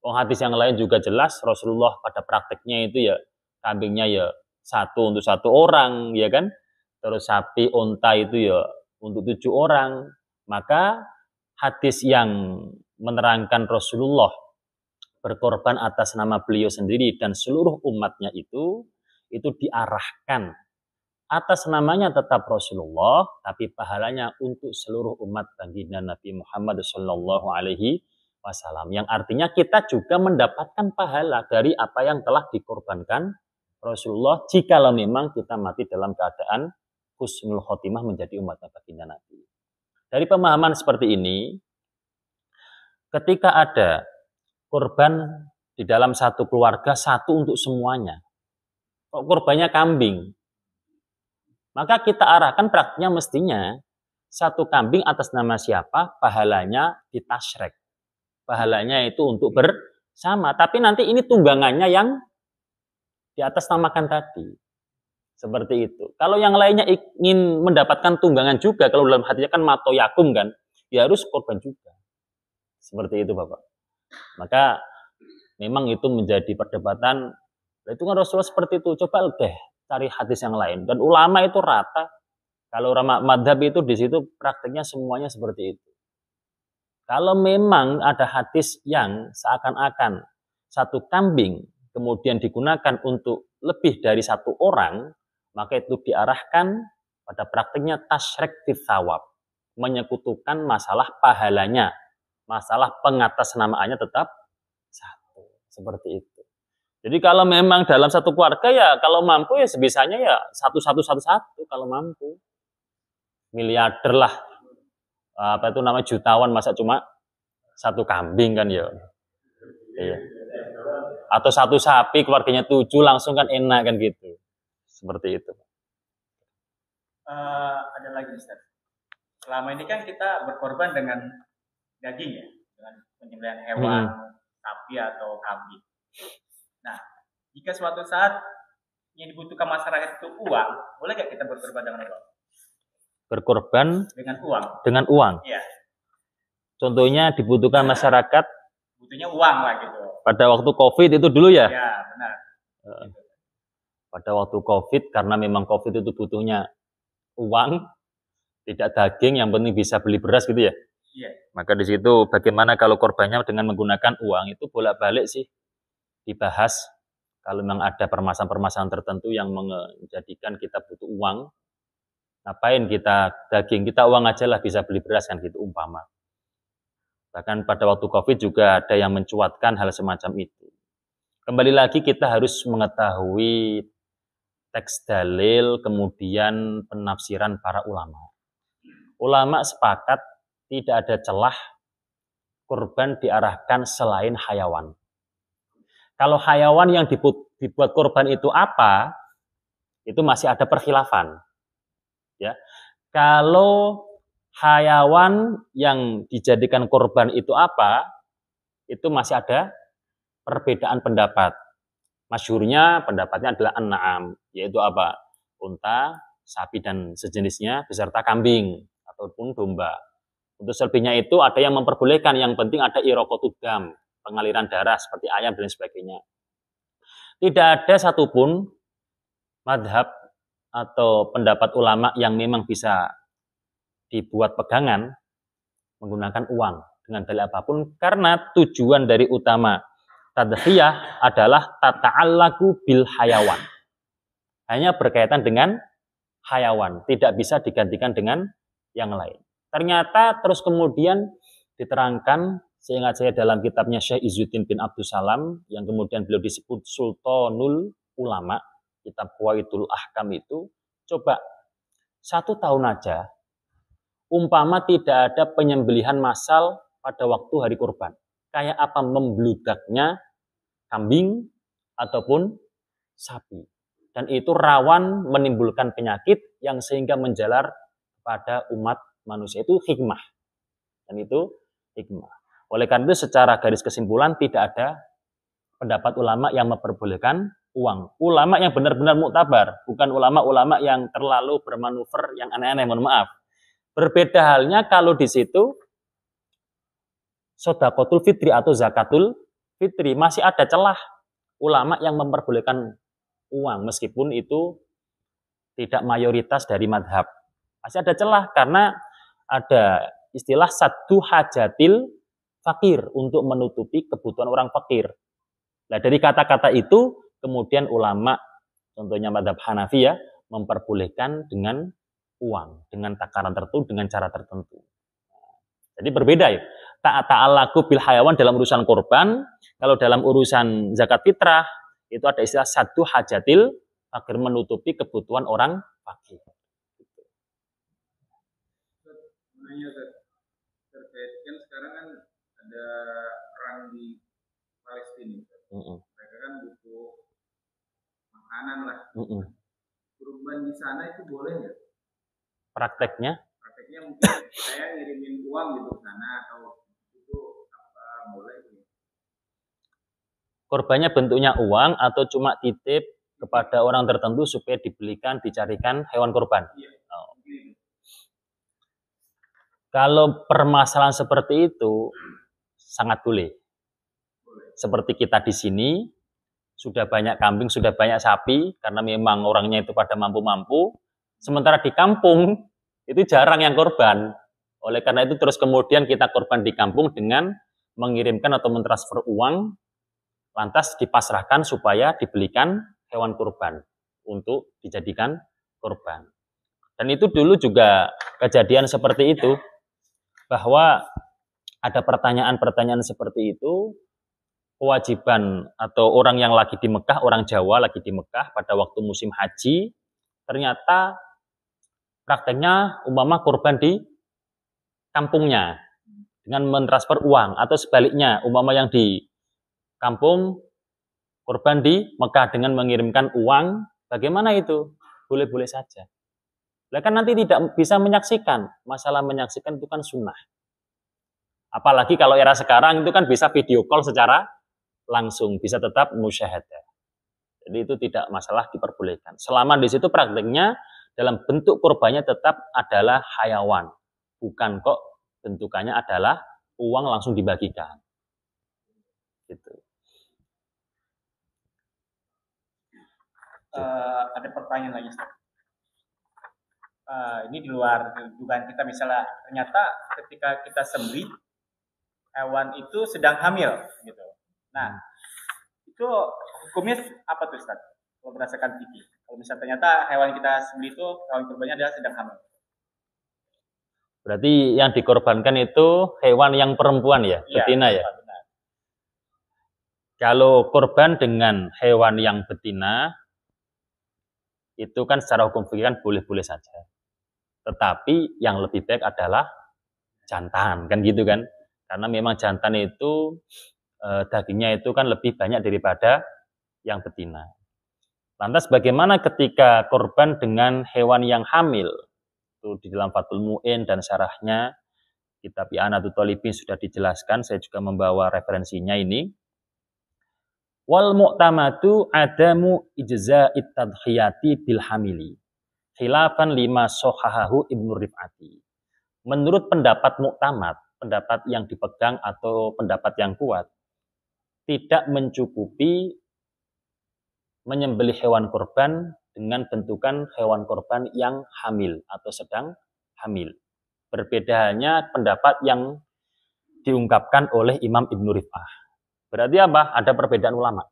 Wong hadis yang lain juga jelas Rasulullah pada prakteknya itu ya kambingnya ya 1 untuk 1 orang, ya kan? Terus sapi, unta itu ya untuk 7 orang. Maka hadis yang menerangkan Rasulullah berkorban atas nama beliau sendiri dan seluruh umatnya itu diarahkan atas namanya tetap Rasulullah, tapi pahalanya untuk seluruh umat baginda Nabi Muhammad Shallallahu Alaihi Wasallam. Yang artinya kita juga mendapatkan pahala dari apa yang telah dikorbankan Rasulullah jikalau memang kita mati dalam keadaan husnul khotimah menjadi umat baginda Nabi. Dari pemahaman seperti ini, ketika ada korban di dalam satu keluarga 1 untuk semuanya, kok korbannya kambing, maka kita arahkan praktiknya mestinya 1 kambing atas nama siapa, pahalanya ditasyrek. Pahalanya itu untuk bersama, tapi nanti ini tunggangannya yang di atas namakan tadi. Seperti itu. Kalau yang lainnya ingin mendapatkan tunggangan juga, kalau dalam hatinya kan matoyakum kan, ya harus korban juga. Seperti itu Bapak. Maka memang itu menjadi perdebatan. Itu kan Rasulullah seperti itu. Coba deh cari hadis yang lain. Dan ulama itu rata. Kalau ulama madhab itu di situ praktiknya semuanya seperti itu. Kalau memang ada hadis yang seakan-akan 1 kambing kemudian digunakan untuk lebih dari 1 orang, maka itu diarahkan pada praktiknya tasyrik fitsawab, menyekutukan masalah pahalanya, masalah pengatasnamaannya tetap 1, seperti itu. Jadi kalau memang dalam 1 keluarga ya kalau mampu ya sebisanya ya 1 kalau mampu. Miliarder lah, apa itu nama jutawan, masa cuma 1 kambing kan ya. Iya. Atau 1 sapi keluarganya 7 langsung kan enak kan gitu. Seperti itu. Ada lagi Ustaz. Selama ini kan kita berkorban dengan daging ya, dengan penyembelihan hewan, sapi atau kambing. Nah, jika suatu saat yang dibutuhkan masyarakat itu uang, boleh nggak kita berkorban dengan uang? Berkorban dengan uang. Dengan uang. Iya. Contohnya dibutuhkan masyarakat. Butuhnya uang lah gitu. Pada waktu COVID itu dulu ya? Iya, benar. Pada waktu COVID, karena memang COVID itu butuhnya uang, tidak daging, yang penting bisa beli beras gitu ya? Iya. Maka di situ bagaimana kalau korbannya dengan menggunakan uang, itu bolak-balik sih dibahas. Kalau memang ada permasalahan-permasalahan tertentu yang menjadikan kita butuh uang, ngapain kita daging, kita uang aja lah bisa beli beras kan gitu umpama. Bahkan pada waktu COVID juga ada yang mencuatkan hal semacam itu. Kembali lagi kita harus mengetahui teks dalil, kemudian penafsiran para ulama. Ulama sepakat tidak ada celah kurban diarahkan selain hayawan. Kalau hayawan yang dibuat kurban itu apa, itu masih ada perkhilafan. Ya. Kalau hayawan yang dijadikan kurban itu apa, itu masih ada perbedaan pendapat. Masyhurnya pendapatnya adalah an-na'am, yaitu apa? Unta, sapi dan sejenisnya beserta kambing ataupun domba. Untuk selebihnya itu ada yang memperbolehkan, yang penting ada iraqatud dam, pengaliran darah seperti ayam dan sebagainya. Tidak ada satupun madhab atau pendapat ulama yang memang bisa dibuat pegangan menggunakan uang dengan dalil apapun, karena tujuan dari utama tadhiyah adalah tata'allaku bil hayawan. Hanya berkaitan dengan hayawan, tidak bisa digantikan dengan yang lain. Ternyata terus kemudian diterangkan, seingat saya dalam kitabnya Syekh Izzuddin bin Abdussalam, yang kemudian beliau disebut Sultanul Ulama, kitab Qawaidul Ahkam itu, coba 1 tahun aja, umpama tidak ada penyembelihan massal pada waktu hari kurban. Kayak apa membludaknya kambing ataupun sapi. Dan itu rawan menimbulkan penyakit yang sehingga menjalar pada umat manusia. Itu hikmah. Dan itu hikmah. Oleh karena itu secara garis kesimpulan tidak ada pendapat ulama yang memperbolehkan uang. Ulama yang benar-benar muktabar. Bukan ulama-ulama yang terlalu bermanuver yang aneh-aneh, mohon maaf. Berbeda halnya kalau di situ sedaqatul fitri atau zakatul fitri, masih ada celah ulama yang memperbolehkan uang meskipun itu tidak mayoritas dari madhab. Masih ada celah karena ada istilah satu hajatil fakir, untuk menutupi kebutuhan orang fakir. Nah, dari kata-kata itu kemudian ulama, contohnya madhab Hanafi ya, memperbolehkan dengan uang, dengan takaran tertentu, dengan cara tertentu. Jadi berbeda ya. Ta'alaku bil hayawan dalam urusan kurban, kalau dalam urusan zakat fitrah itu ada istilah satu hajatil fakir, menutupi kebutuhan orang fakir. Terkait kan sekarang kan ada perang di Palestina. Mereka kan butuh makanan lah. Kurban di sana itu boleh nggak? Prakteknya mungkin saya ngirimin uang gitu ke sana, atau itu apa boleh? Korbannya bentuknya uang atau cuma titip kepada orang tertentu supaya dibelikan, dicarikan hewan korban? Iya. Oh. Kalau permasalahan seperti itu sangat boleh. Seperti kita di sini sudah banyak kambing, sudah banyak sapi karena memang orangnya itu pada mampu-mampu. Sementara di kampung itu jarang yang korban. Oleh karena itu terus kemudian kita korban di kampung dengan mengirimkan atau mentransfer uang, lantas dipasrahkan supaya dibelikan hewan kurban untuk dijadikan kurban. Dan itu dulu juga kejadian seperti itu, bahwa ada pertanyaan-pertanyaan seperti itu, kewajiban atau orang yang lagi di Mekah, orang Jawa lagi di Mekah pada waktu musim haji, ternyata prakteknya umpama kurban di kampungnya dengan mentransfer uang, atau sebaliknya umpama yang di kampung kurban di Mekah dengan mengirimkan uang. Bagaimana itu? Boleh-boleh saja. Lah kan nanti tidak bisa menyaksikan. Masalah menyaksikan itu kan sunnah. Apalagi kalau era sekarang itu kan bisa video call secara langsung, bisa tetap musyahadah. Jadi itu tidak masalah, diperbolehkan. Selama di situ prakteknya dalam bentuk kurbannya tetap adalah hayawan. Bukan kok bentukannya adalah uang langsung dibagikan. Gitu. Ada pertanyaan lagi, Ustaz. Ini di luar dugaan kita, misalnya ternyata ketika kita sembelih hewan itu sedang hamil gitu. Nah, itu hukumnya apa tuh, Ustaz? Kalau berdasarkan fikih. Kalau misalnya ternyata hewan kita sembelih itu hewan kurbannya adalah sedang hamil. Berarti yang dikorbankan itu hewan yang perempuan ya, betina ya? Benar. Kalau korban dengan hewan yang betina, itu kan secara hukum fikih kan boleh-boleh saja. Tetapi yang lebih baik adalah jantan, kan gitu kan? Karena memang jantan itu dagingnya itu kan lebih banyak daripada yang betina. Lantas bagaimana ketika korban dengan hewan yang hamil? Itu di dalam Fathul Mu'in dan syarahnya kitab I'anatul Thalibin sudah dijelaskan, saya juga membawa referensinya ini. Wal mu'tamadu adamu ijza'it tadhiyati bil hamili. Khilafan lima sohahahu Ibnu Rif'ati. Menurut pendapat muktamad, pendapat yang dipegang atau pendapat yang kuat, tidak mencukupi menyembelih hewan kurban dengan bentukan hewan kurban yang hamil atau sedang hamil. Berbeda halnya pendapat yang diungkapkan oleh Imam Ibnu Rif'ah. Berarti apa? Ada perbedaan ulama.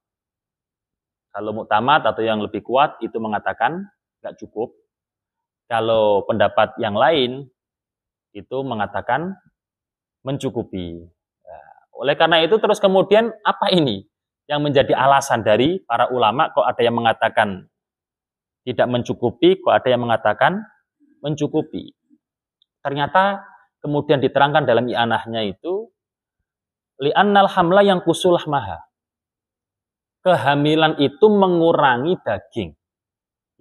Kalau muktamad atau yang lebih kuat itu mengatakan nggak cukup. Kalau pendapat yang lain itu mengatakan mencukupi. Nah, oleh karena itu terus kemudian apa ini yang menjadi alasan dari para ulama? Kok ada yang mengatakan tidak mencukupi, kok ada yang mengatakan mencukupi? Ternyata kemudian diterangkan dalam i'anahnya itu li'annal hamla yang kusulah maha. Kehamilan itu mengurangi daging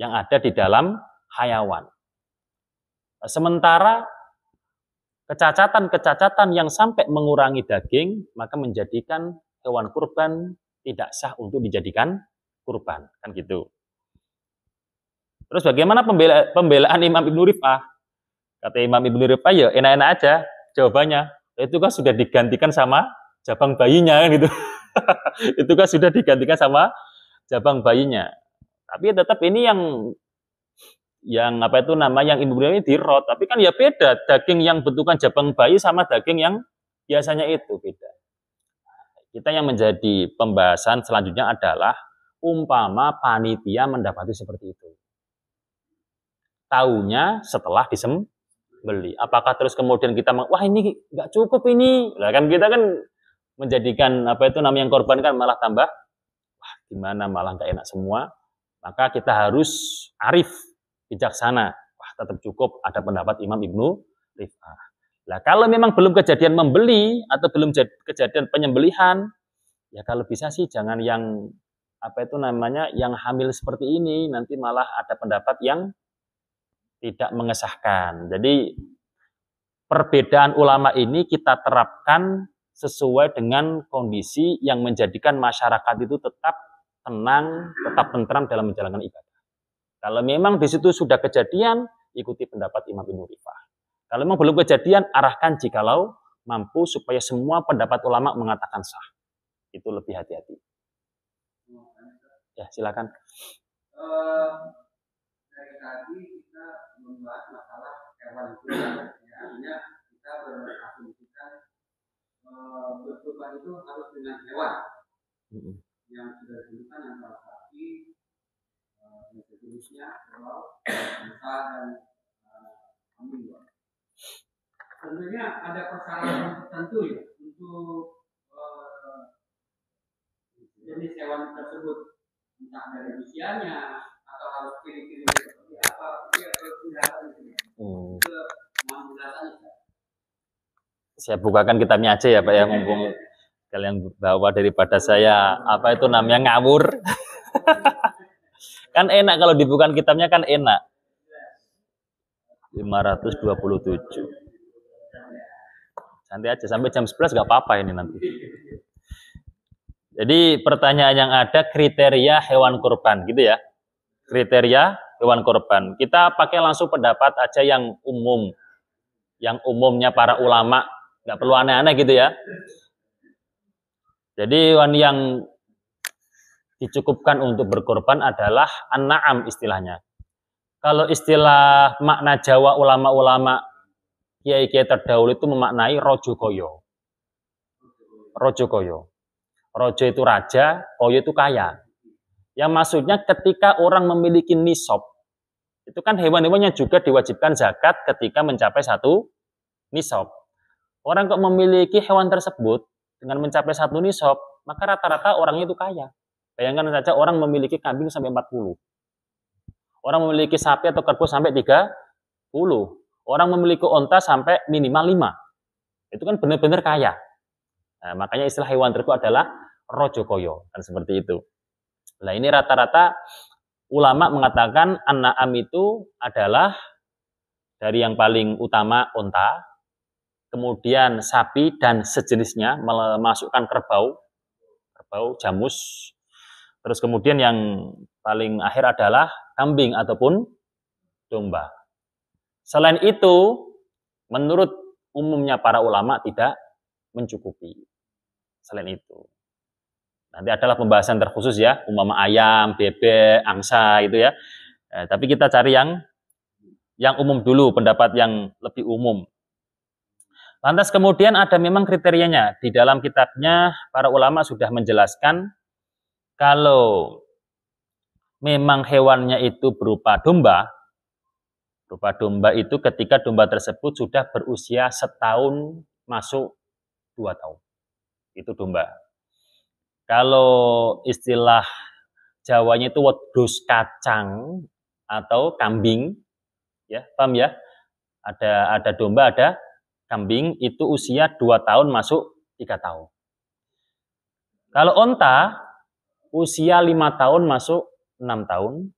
yang ada di dalam hayawan. Sementara kecacatan-kecacatan yang sampai mengurangi daging maka menjadikan hewan kurban tidak sah untuk dijadikan kurban, kan gitu. Terus bagaimana pembelaan Imam Ibnu Rif'ah? Kata Imam Ibnu Rif'ah ya enak-enak aja jawabannya. Itu kan sudah digantikan sama jabang bayinya kan gitu. Itu kan sudah digantikan sama jabang bayinya. Tapi tetap ini yang apa itu nama yang Ibnu Rif'ah ini dirot. Tapi kan ya beda daging yang bentukan jabang bayi sama daging yang biasanya itu beda. Kita yang menjadi pembahasan selanjutnya adalah umpama panitia mendapati seperti itu. Taunya setelah disembeli. Apakah terus kemudian kita wah ini nggak cukup ini. Nah, kan kita kan menjadikan apa itu namanya yang korban kan malah tambah wah gimana malah nggak enak semua. Maka kita harus arif, bijaksana. Wah tetap cukup ada pendapat Imam Ibnu Rif'ah. Nah, kalau memang belum kejadian membeli atau belum kejadian penyembelihan, ya kalau bisa sih jangan yang apa itu namanya yang hamil seperti ini, nanti malah ada pendapat yang tidak mengesahkan. Jadi perbedaan ulama ini kita terapkan sesuai dengan kondisi yang menjadikan masyarakat itu tetap tenang, tetap tentram dalam menjalankan ibadah. Kalau memang di situ sudah kejadian, ikuti pendapat Imam Ibnu Rif'ah. Kalau memang belum kejadian, arahkan jikalau mampu supaya semua pendapat ulama mengatakan sah. Itu lebih hati-hati. Ya, silakan. Dari tadi kita membahas masalah hewan kurban. Artinya kita berasumsikan berkurban itu harus dengan hewan yang sudah ditentukan antara sapi, jenisnya, kerbau, unta dan kambing. Sebenarnya ada persyaratan tertentu ya untuk jenis hewan tersebut, entah dari usianya atau harus ciri-ciri seperti apa, dia kelihatan itu. Saya bukakan kitabnya aja ya Pak ya, mumpung kalian bawa daripada saya apa itu namanya ngawur. Kan enak kalau dibukakan kitabnya kan enak. 527. Santai aja sampai jam 11 nggak apa-apa ini nanti. Jadi pertanyaan yang ada kriteria hewan kurban gitu ya. Kriteria hewan kurban. Kita pakai langsung pendapat aja yang umum. Yang umumnya para ulama, nggak perlu aneh-aneh gitu ya. Jadi hewan yang dicukupkan untuk berkorban adalah an-na'am istilahnya. Kalau istilah makna Jawa ulama-ulama kiai-kiai terdahulu itu memaknai rojo koyo. Rojo koyo. Rojo itu raja, koyo itu kaya. Yang maksudnya ketika orang memiliki nisab, itu kan hewan-hewannya juga diwajibkan zakat ketika mencapai satu nisab. Orang kok memiliki hewan tersebut dengan mencapai satu nisab, maka rata-rata orangnya itu kaya. Bayangkan saja orang memiliki kambing sampai 40. Orang memiliki sapi atau kerbau sampai 30. Orang memiliki onta sampai minimal 5. Itu kan benar-benar kaya. Nah, makanya istilah hewan terku adalah rojokoyo. Kan seperti itu. Nah, ini rata-rata ulama mengatakan an-na'am itu adalah dari yang paling utama onta, kemudian sapi dan sejenisnya, memasukkan kerbau, jamus. Terus kemudian yang paling akhir adalah kambing ataupun domba. Selain itu, menurut umumnya para ulama tidak mencukupi. Selain itu. Nanti adalah pembahasan terkhusus ya, umpama ayam, bebek, angsa gitu ya. Tapi kita cari yang umum dulu, pendapat yang lebih umum. Lantas kemudian ada memang kriterianya. Di dalam kitabnya para ulama sudah menjelaskan kalau memang hewannya itu berupa domba itu ketika domba tersebut sudah berusia setahun masuk 2 tahun. Itu domba. Kalau istilah Jawanya itu wedhus kacang atau kambing, ya, paham ya? Ada domba, ada kambing, itu usia 2 tahun masuk 3 tahun. Kalau onta, usia 5 tahun masuk 6 tahun.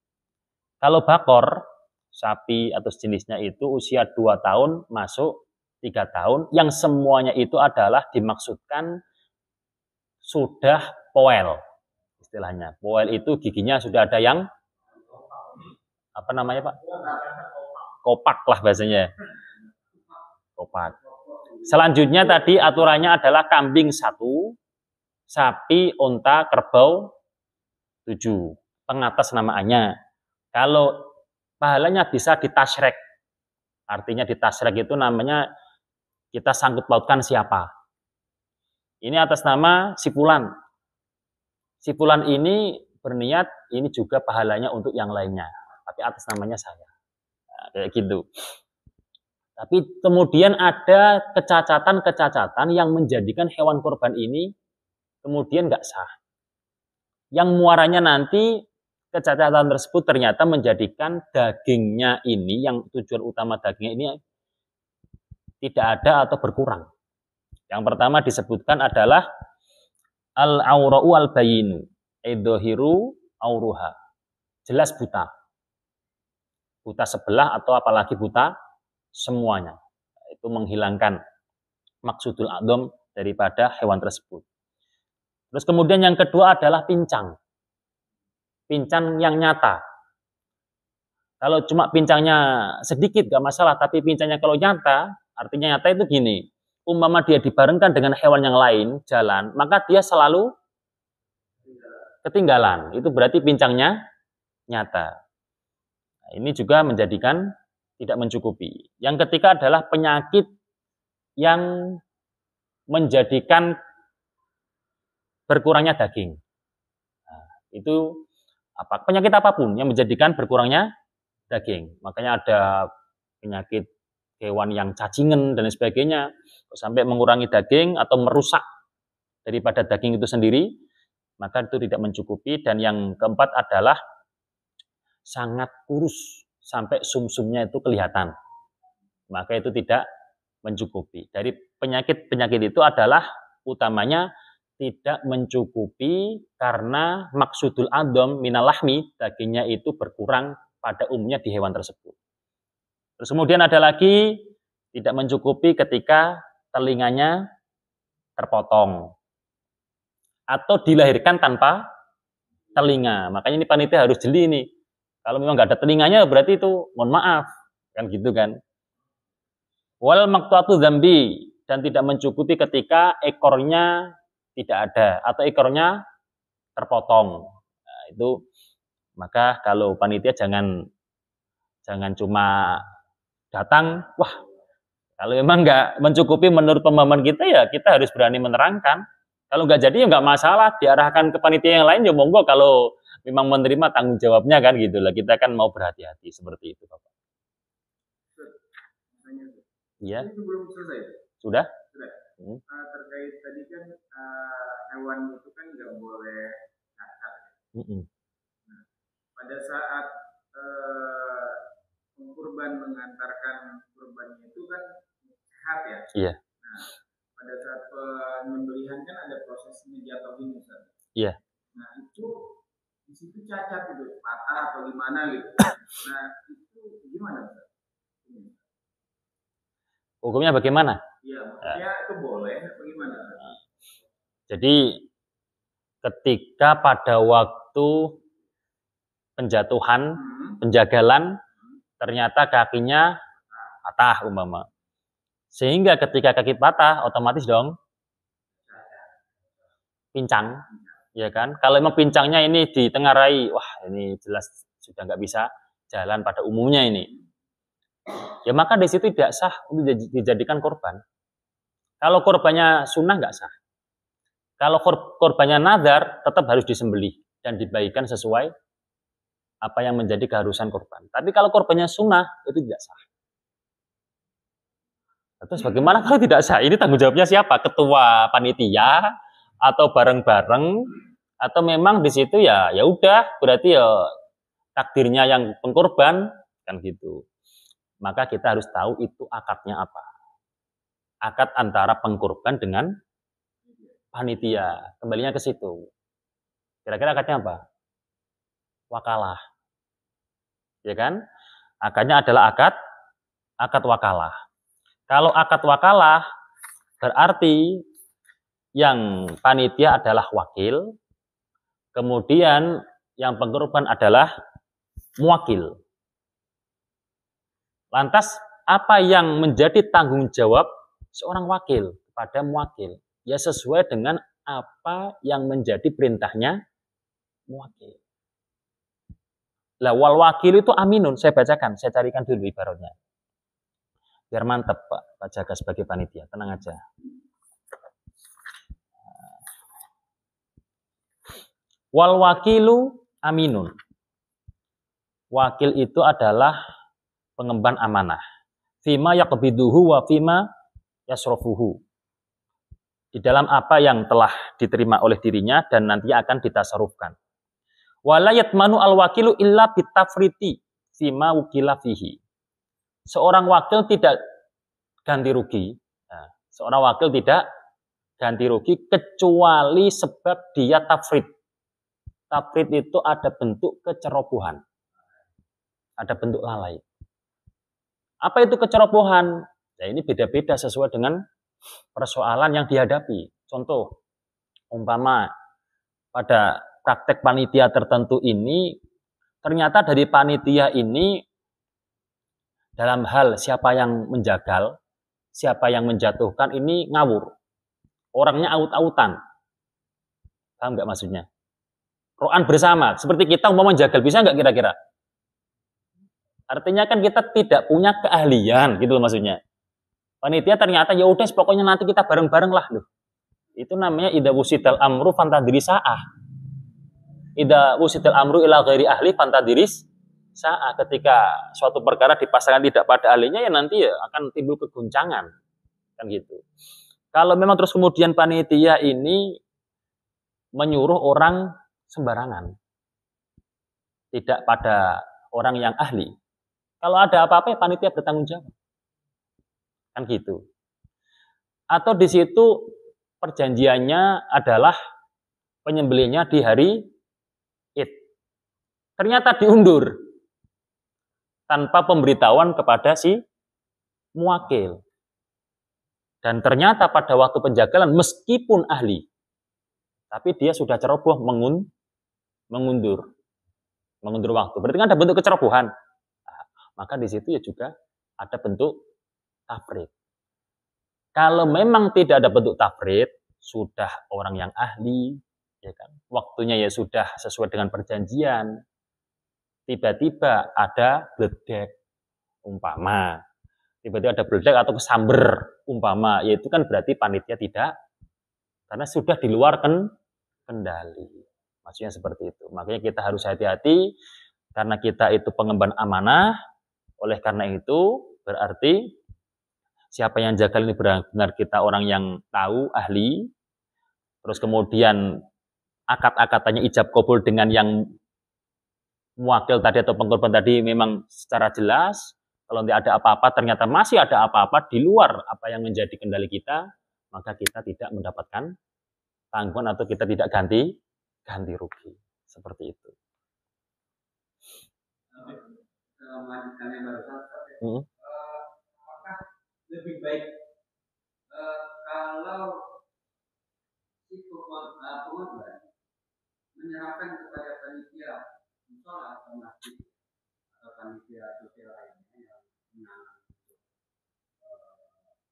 Kalau bakor, sapi atau sejenisnya itu usia 2 tahun masuk 3 tahun. Yang semuanya itu adalah dimaksudkan sudah poel. Istilahnya. Poel itu giginya sudah ada yang apa namanya, Pak? Kopak lah bahasanya. Kopak. Selanjutnya tadi aturannya adalah kambing 1, sapi, onta, kerbau 7. Pengatasnamaannya. Kalau pahalanya bisa ditasrek. Artinya ditasrek itu namanya kita sangkut pautkan siapa. Ini atas nama si fulan. Si fulan ini berniat ini juga pahalanya untuk yang lainnya. Tapi atas namanya saya. Nah, kayak gitu. Tapi kemudian ada kecacatan-kecacatan yang menjadikan hewan kurban ini kemudian nggak sah. Yang muaranya nanti kecacatan tersebut ternyata menjadikan dagingnya ini, yang tujuan utama dagingnya ini tidak ada atau berkurang. Yang pertama disebutkan adalah al-aura'u al-bayinu, edhohiru auruha. Jelas buta. Buta sebelah atau apalagi buta semuanya. Itu menghilangkan maksudul a'dham daripada hewan tersebut. Terus kemudian yang kedua adalah pincang. Pincang yang nyata. Kalau cuma pincangnya sedikit gak masalah, tapi pincangnya kalau nyata, artinya nyata itu gini. Umpama dia dibarengkan dengan hewan yang lain jalan, maka dia selalu ketinggalan. Itu berarti pincangnya nyata. Nah, ini juga menjadikan tidak mencukupi. Yang ketiga adalah penyakit yang menjadikan berkurangnya daging. Nah, itu apa? Penyakit apapun yang menjadikan berkurangnya daging. Makanya ada penyakit hewan yang cacingan dan sebagainya, sampai mengurangi daging atau merusak daripada daging itu sendiri, maka itu tidak mencukupi. Dan yang keempat adalah sangat kurus sampai sumsumnya itu kelihatan, maka itu tidak mencukupi. Dari penyakit-penyakit itu adalah utamanya tidak mencukupi karena maksudul adom minal lahmi, dagingnya itu berkurang pada umumnya di hewan tersebut. Terus kemudian ada lagi tidak mencukupi ketika telinganya terpotong atau dilahirkan tanpa telinga. Makanya ini panitia harus jeli nih. Kalau memang nggak ada telinganya berarti itu mohon maaf, kan gitu kan. Wal maqtu'atu dzambi, dan tidak mencukupi ketika ekornya tidak ada atau ekornya terpotong. Nah, itu maka kalau panitia jangan cuma datang, wah, kalau memang nggak mencukupi menurut pemahaman kita ya kita harus berani menerangkan. Kalau nggak jadi ya nggak masalah, diarahkan ke panitia yang lain ya monggo, kalau memang menerima tanggung jawabnya kan gitu lah. Kita kan mau berhati-hati seperti itu, Bapak. Iya. Ini belum selesai. Sudah? Sudah. Terkait tadi kan hewan itu kan nggak boleh cacat. Nah, pada saat kurban mengantarkan kurbannya itu kan sehat ya. Iya. Nah, pada saat penyembelihan kan ada proses menjatuhin Ustaz. Iya. Nah, itu di situ cacat gitu, patah atau gimana gitu. Nah, itu gimana Ustaz? Hukumnya bagaimana? Iya, maksudnya itu boleh atau gimana? Jadi ketika pada waktu penjatuhan, penjagalan, ternyata kakinya patah umpama. Sehingga ketika kaki patah, otomatis dong pincang, ya kan? Kalau memang pincangnya ini ditengarai, wah ini jelas sudah nggak bisa jalan pada umumnya ini. Ya maka di situ tidak sah untuk dijadikan korban. Kalau korbannya sunnah nggak sah. Kalau korbannya nadar tetap harus disembelih dan dibagikan sesuai apa yang menjadi keharusan korban. Tapi kalau korbannya sunnah itu tidak sah. Terus bagaimana kalau tidak sah? Ini tanggung jawabnya siapa? Ketua panitia atau bareng-bareng atau memang di situ ya udah berarti ya takdirnya yang pengkorban kan gitu. Maka kita harus tahu itu akadnya apa. Akad antara pengkorban dengan panitia. Kembalinya ke situ. Kira-kira akadnya apa? Wakalah. Ya kan? Akadnya adalah akad wakalah. Kalau akad wakalah berarti yang panitia adalah wakil, kemudian yang pengkorban adalah muwakil. Lantas apa yang menjadi tanggung jawab seorang wakil kepada muwakil? Ya sesuai dengan apa yang menjadi perintahnya muwakil. Lah wal wakil itu aminun, saya bacakan, saya carikan dulu ibaratnya. Biar mantap Pak Jaga sebagai panitia, tenang aja. Wal wakilu aminun. Wakil itu adalah pengemban amanah. Fima yaqbiduhu wa fima yasrofuhu. Di dalam apa yang telah diterima oleh dirinya dan nanti akan ditasarufkan. Wala yatmanu al-wakilu illa bitafriti fima wukila fihi. Seorang wakil tidak ganti rugi. Nah, seorang wakil tidak ganti rugi kecuali sebab dia tafrid. Tafrid itu ada bentuk kecerobohan. Ada bentuk lalai. Apa itu kecerobohan? Nah, ini beda-beda sesuai dengan persoalan yang dihadapi. Contoh, umpama pada praktek panitia tertentu ini, ternyata dari panitia ini dalam hal siapa yang menjagal, siapa yang menjatuhkan ini ngawur. Orangnya aut-autan. Paham nggak maksudnya? Ro'an bersama, seperti kita mau menjagal, bisa nggak kira-kira? Artinya kan kita tidak punya keahlian, gitu loh maksudnya. Panitia ternyata ya udah pokoknya nanti kita bareng-bareng lah loh. Itu namanya idza wusidal amru fantadiri sa'ah. Idza wusidal amru ila ghairi ahli fantadiris sa'ah. Ketika suatu perkara dipasarkan tidak pada ahlinya ya nanti ya akan timbul keguncangan. Kan gitu. Kalau memang terus kemudian panitia ini menyuruh orang sembarangan. Tidak pada orang yang ahli. Kalau ada apa-apa panitia bertanggung jawab. Kan gitu. Atau di situ perjanjiannya adalah penyembelihnya di hari Id. Ternyata diundur tanpa pemberitahuan kepada si muwakil. Dan ternyata pada waktu penjagalan meskipun ahli, tapi dia sudah ceroboh mengundur waktu. Berarti kan ada bentuk kecerobohan. Nah, maka di situ ya juga ada bentuk tafrid. Kalau memang tidak ada bentuk tafrid, sudah orang yang ahli, ya kan? Waktunya ya sudah sesuai dengan perjanjian. Tiba-tiba ada bledek umpama. Tiba-tiba ada bledek atau kesamber umpama, yaitu kan berarti panitia tidak, karena sudah di luar kendali. Maksudnya seperti itu. Makanya kita harus hati-hati karena kita itu pengemban amanah. Oleh karena itu berarti siapa yang jagal ini benar-benar kita orang yang tahu, ahli. Terus kemudian akad-akatannya ijab kabul dengan yang muwakil tadi atau pengkorban tadi memang secara jelas, kalau tidak ada apa-apa, ternyata masih ada apa-apa di luar apa yang menjadi kendali kita, maka kita tidak mendapatkan tanggungan atau kita tidak ganti rugi. Seperti itu. Melanjutkan yang barusan, apakah lebih baik kalau si pengorban menyerahkan kepada panitia musola atau masjid atau panitia sosial lainnya yang menangani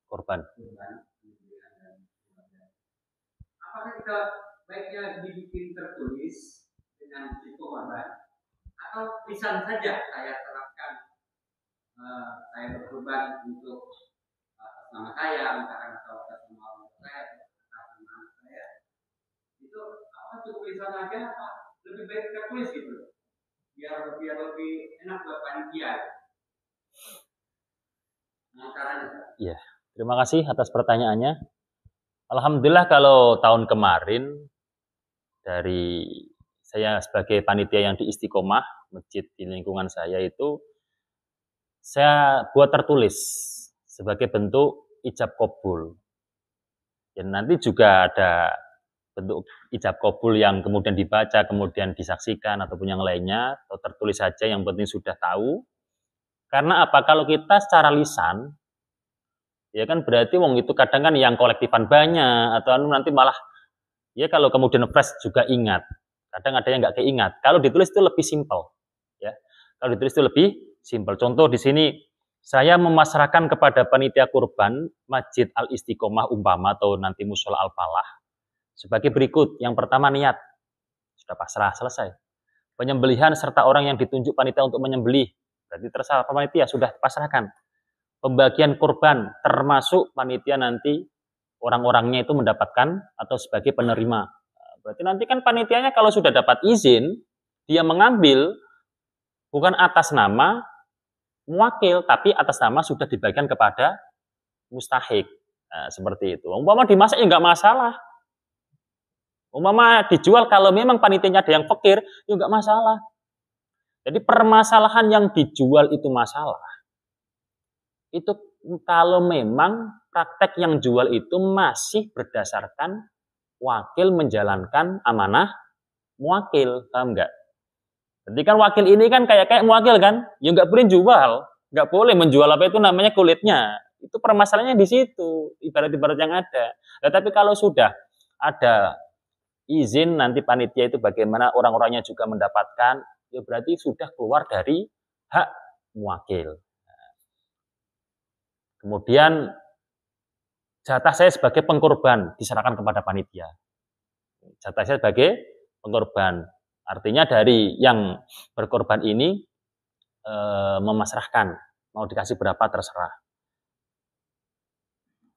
Korban. Apakah kita baiknya dibikin tertulis dengan si pengorban atau lisan saja saya serahkan saya berkorban untuk nama saya misalkan atau atas nama orang saya atas nama anak saya itu apa cukup lisan aja apa lebih baik tertulis gitu biar lebih enak buat panitia. Nah caranya. Iya, terima kasih atas pertanyaannya. Alhamdulillah kalau tahun kemarin dari saya sebagai panitia yang di Istiqomah, masjid di lingkungan saya itu, saya buat tertulis sebagai bentuk ijab kabul. Dan nanti juga ada bentuk ijab kabul yang kemudian dibaca, kemudian disaksikan ataupun yang lainnya, atau tertulis saja yang penting sudah tahu. Karena apa? Kalau kita secara lisan, ya kan berarti wong itu kadang kan yang kolektifan banyak, atau nanti malah, ya kalau kemudian fresh juga ingat. Kadang ada yang nggak keingat. Kalau ditulis itu lebih simpel, ya. Kalau ditulis itu lebih simpel. Contoh di sini, saya memasrahkan kepada panitia kurban Masjid Al Istiqomah umpama atau nanti Musola Al Falah sebagai berikut. Yang pertama niat, sudah pasrah selesai. Penyembelihan serta orang yang ditunjuk panitia untuk menyembelih, berarti terserah panitia sudah pasrahkan. Pembagian kurban termasuk panitia nanti orang-orangnya itu mendapatkan atau sebagai penerima. Berarti nanti kan panitianya kalau sudah dapat izin, dia mengambil bukan atas nama muwakil, tapi atas nama sudah dibagikan kepada mustahik. Nah, seperti itu. Umpama dimasak ya nggak masalah. Umpama dijual kalau memang panitianya ada yang fakir, ya nggak masalah. Jadi permasalahan yang dijual itu masalah. Itu kalau memang praktek yang jual itu masih berdasarkan wakil menjalankan amanah muwakil, paham nggak? Jadi kan wakil ini kan kayak muwakil kan, ya nggak boleh jual, nggak boleh menjual apa itu namanya kulitnya. Itu permasalahannya di situ, ibarat-ibarat yang ada. Nah, tapi kalau sudah ada izin nanti panitia itu bagaimana orang-orangnya juga mendapatkan, ya berarti sudah keluar dari hak muwakil. Kemudian jatah saya sebagai pengkorban diserahkan kepada panitia. Jatah saya sebagai pengkorban. Artinya dari yang berkorban ini memasrahkan. Mau dikasih berapa terserah.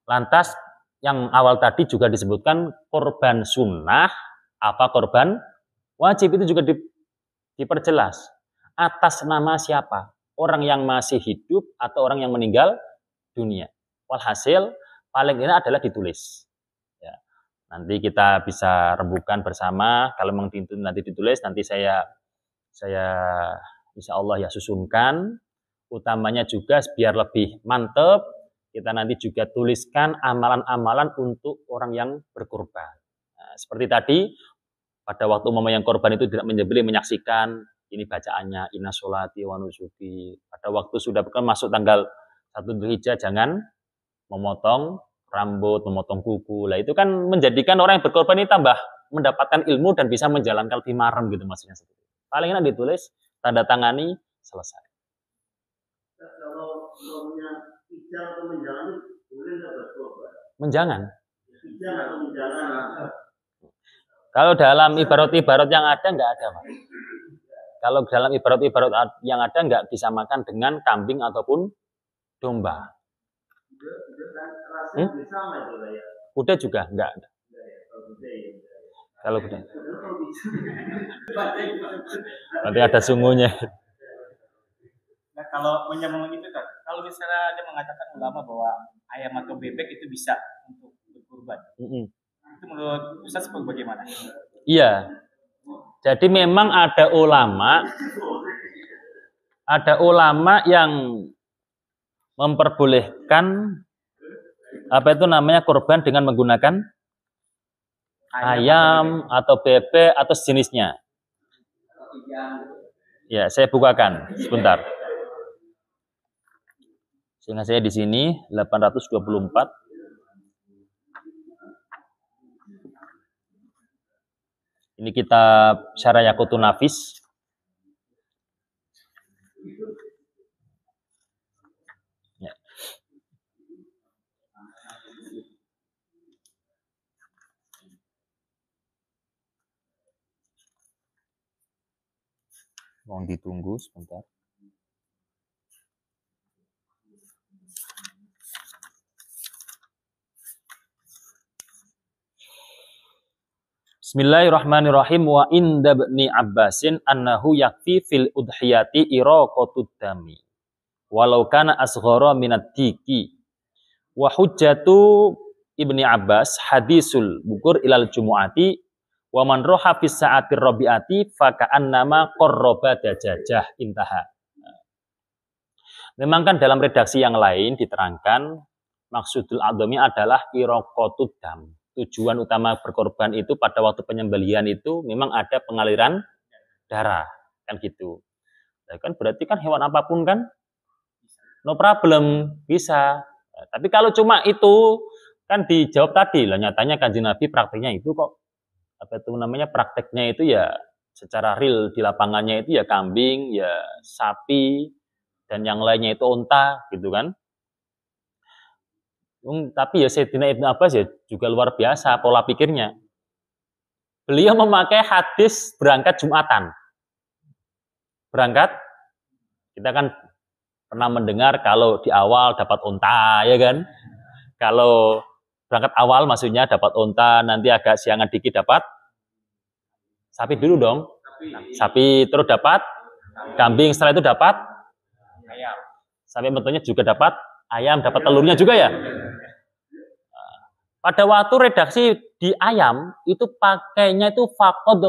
Lantas yang awal tadi juga disebutkan korban sunnah, apa korban wajib itu juga diperjelas. Atas nama siapa? Orang yang masih hidup atau orang yang meninggal dunia. Walhasil paling enak adalah ditulis. Ya. Nanti kita bisa rembukan bersama. Kalau memang nanti ditulis, nanti saya insya Allah ya susunkan. Utamanya juga biar lebih mantep, kita nanti juga tuliskan amalan-amalan untuk orang yang berkorban. Nah, seperti tadi, pada waktu umpama yang korban itu tidak menyembelih, menyaksikan ini bacaannya inna sholati wa nusuki. Pada waktu sudah masuk tanggal 1 Dzulhijjah jangan memotong rambut, memotong kuku. Lah itu kan menjadikan orang yang berkorban ini tambah mendapatkan ilmu dan bisa menjalankan lebih marem gitu maksudnya. Paling enak ditulis, tanda tangani, selesai. Kalau punya ijazah atau menjangan boleh nggak berkorban? Menjangan. Ijazah atau menjangan? Kalau dalam ibarat-ibarat yang ada nggak ada, Pak. Kalau dalam ibarat-ibarat yang ada nggak disamakan dengan kambing ataupun domba. Kuda juga enggak ada. Kalau kuda. Nanti ada sungguhnya. Nah, kalau menyambung itu kan, kalau misalnya ada mengatakan ulama bahwa ayam atau bebek itu bisa untuk berkurban. Itu menurut Ustaz bagaimana? Iya. Jadi memang ada ulama ada ulama yang memperbolehkan kurban dengan menggunakan ayam atau bebek atau sejenisnya. Ya, saya bukakan sebentar. Sehingga saya di sini 824. Ini kitab Syarah Yaqutun Nafis. Ya. Mohon ditunggu sebentar. Bismillahirrahmanirrahim. Wa inda ibni Abbasin annahu yakfi fil udhiyati iraqatud dami walau kana asghara minad diki wa hujjatu ibni Abbas hadisul bukur ilal jumu'ati wa man roha fis sa'atir rabi'ati fa ka'annama qarraba dajajah intaha. Memang kan dalam redaksi yang lain diterangkan maksudul adhami adalah iraqatud dam. Tujuan utama berkorban itu pada waktu penyembelihan itu memang ada pengaliran darah, kan gitu. Nah, kan berarti kan hewan apapun kan no problem, bisa. Nah, tapi kalau cuma itu kan dijawab tadi lah, nyatanya Kanjeng Nabi prakteknya itu kok prakteknya itu ya secara real di lapangannya itu ya kambing, ya sapi dan yang lainnya itu unta gitu kan. Tapi ya Sayyidina Ibnu Abbas ya juga luar biasa pola pikirnya. Beliau memakai hadis berangkat Jumatan. Berangkat, kita kan pernah mendengar kalau di awal dapat unta, ya kan? Kalau berangkat awal maksudnya dapat unta, nanti agak siangan dikit dapat sapi dulu dong. Sapi terus dapat kambing, setelah itu dapat ayam. Sampai bentuknya juga dapat ayam, dapat telurnya juga ya. Pada waktu redaksi di ayam itu pakainya itu faqad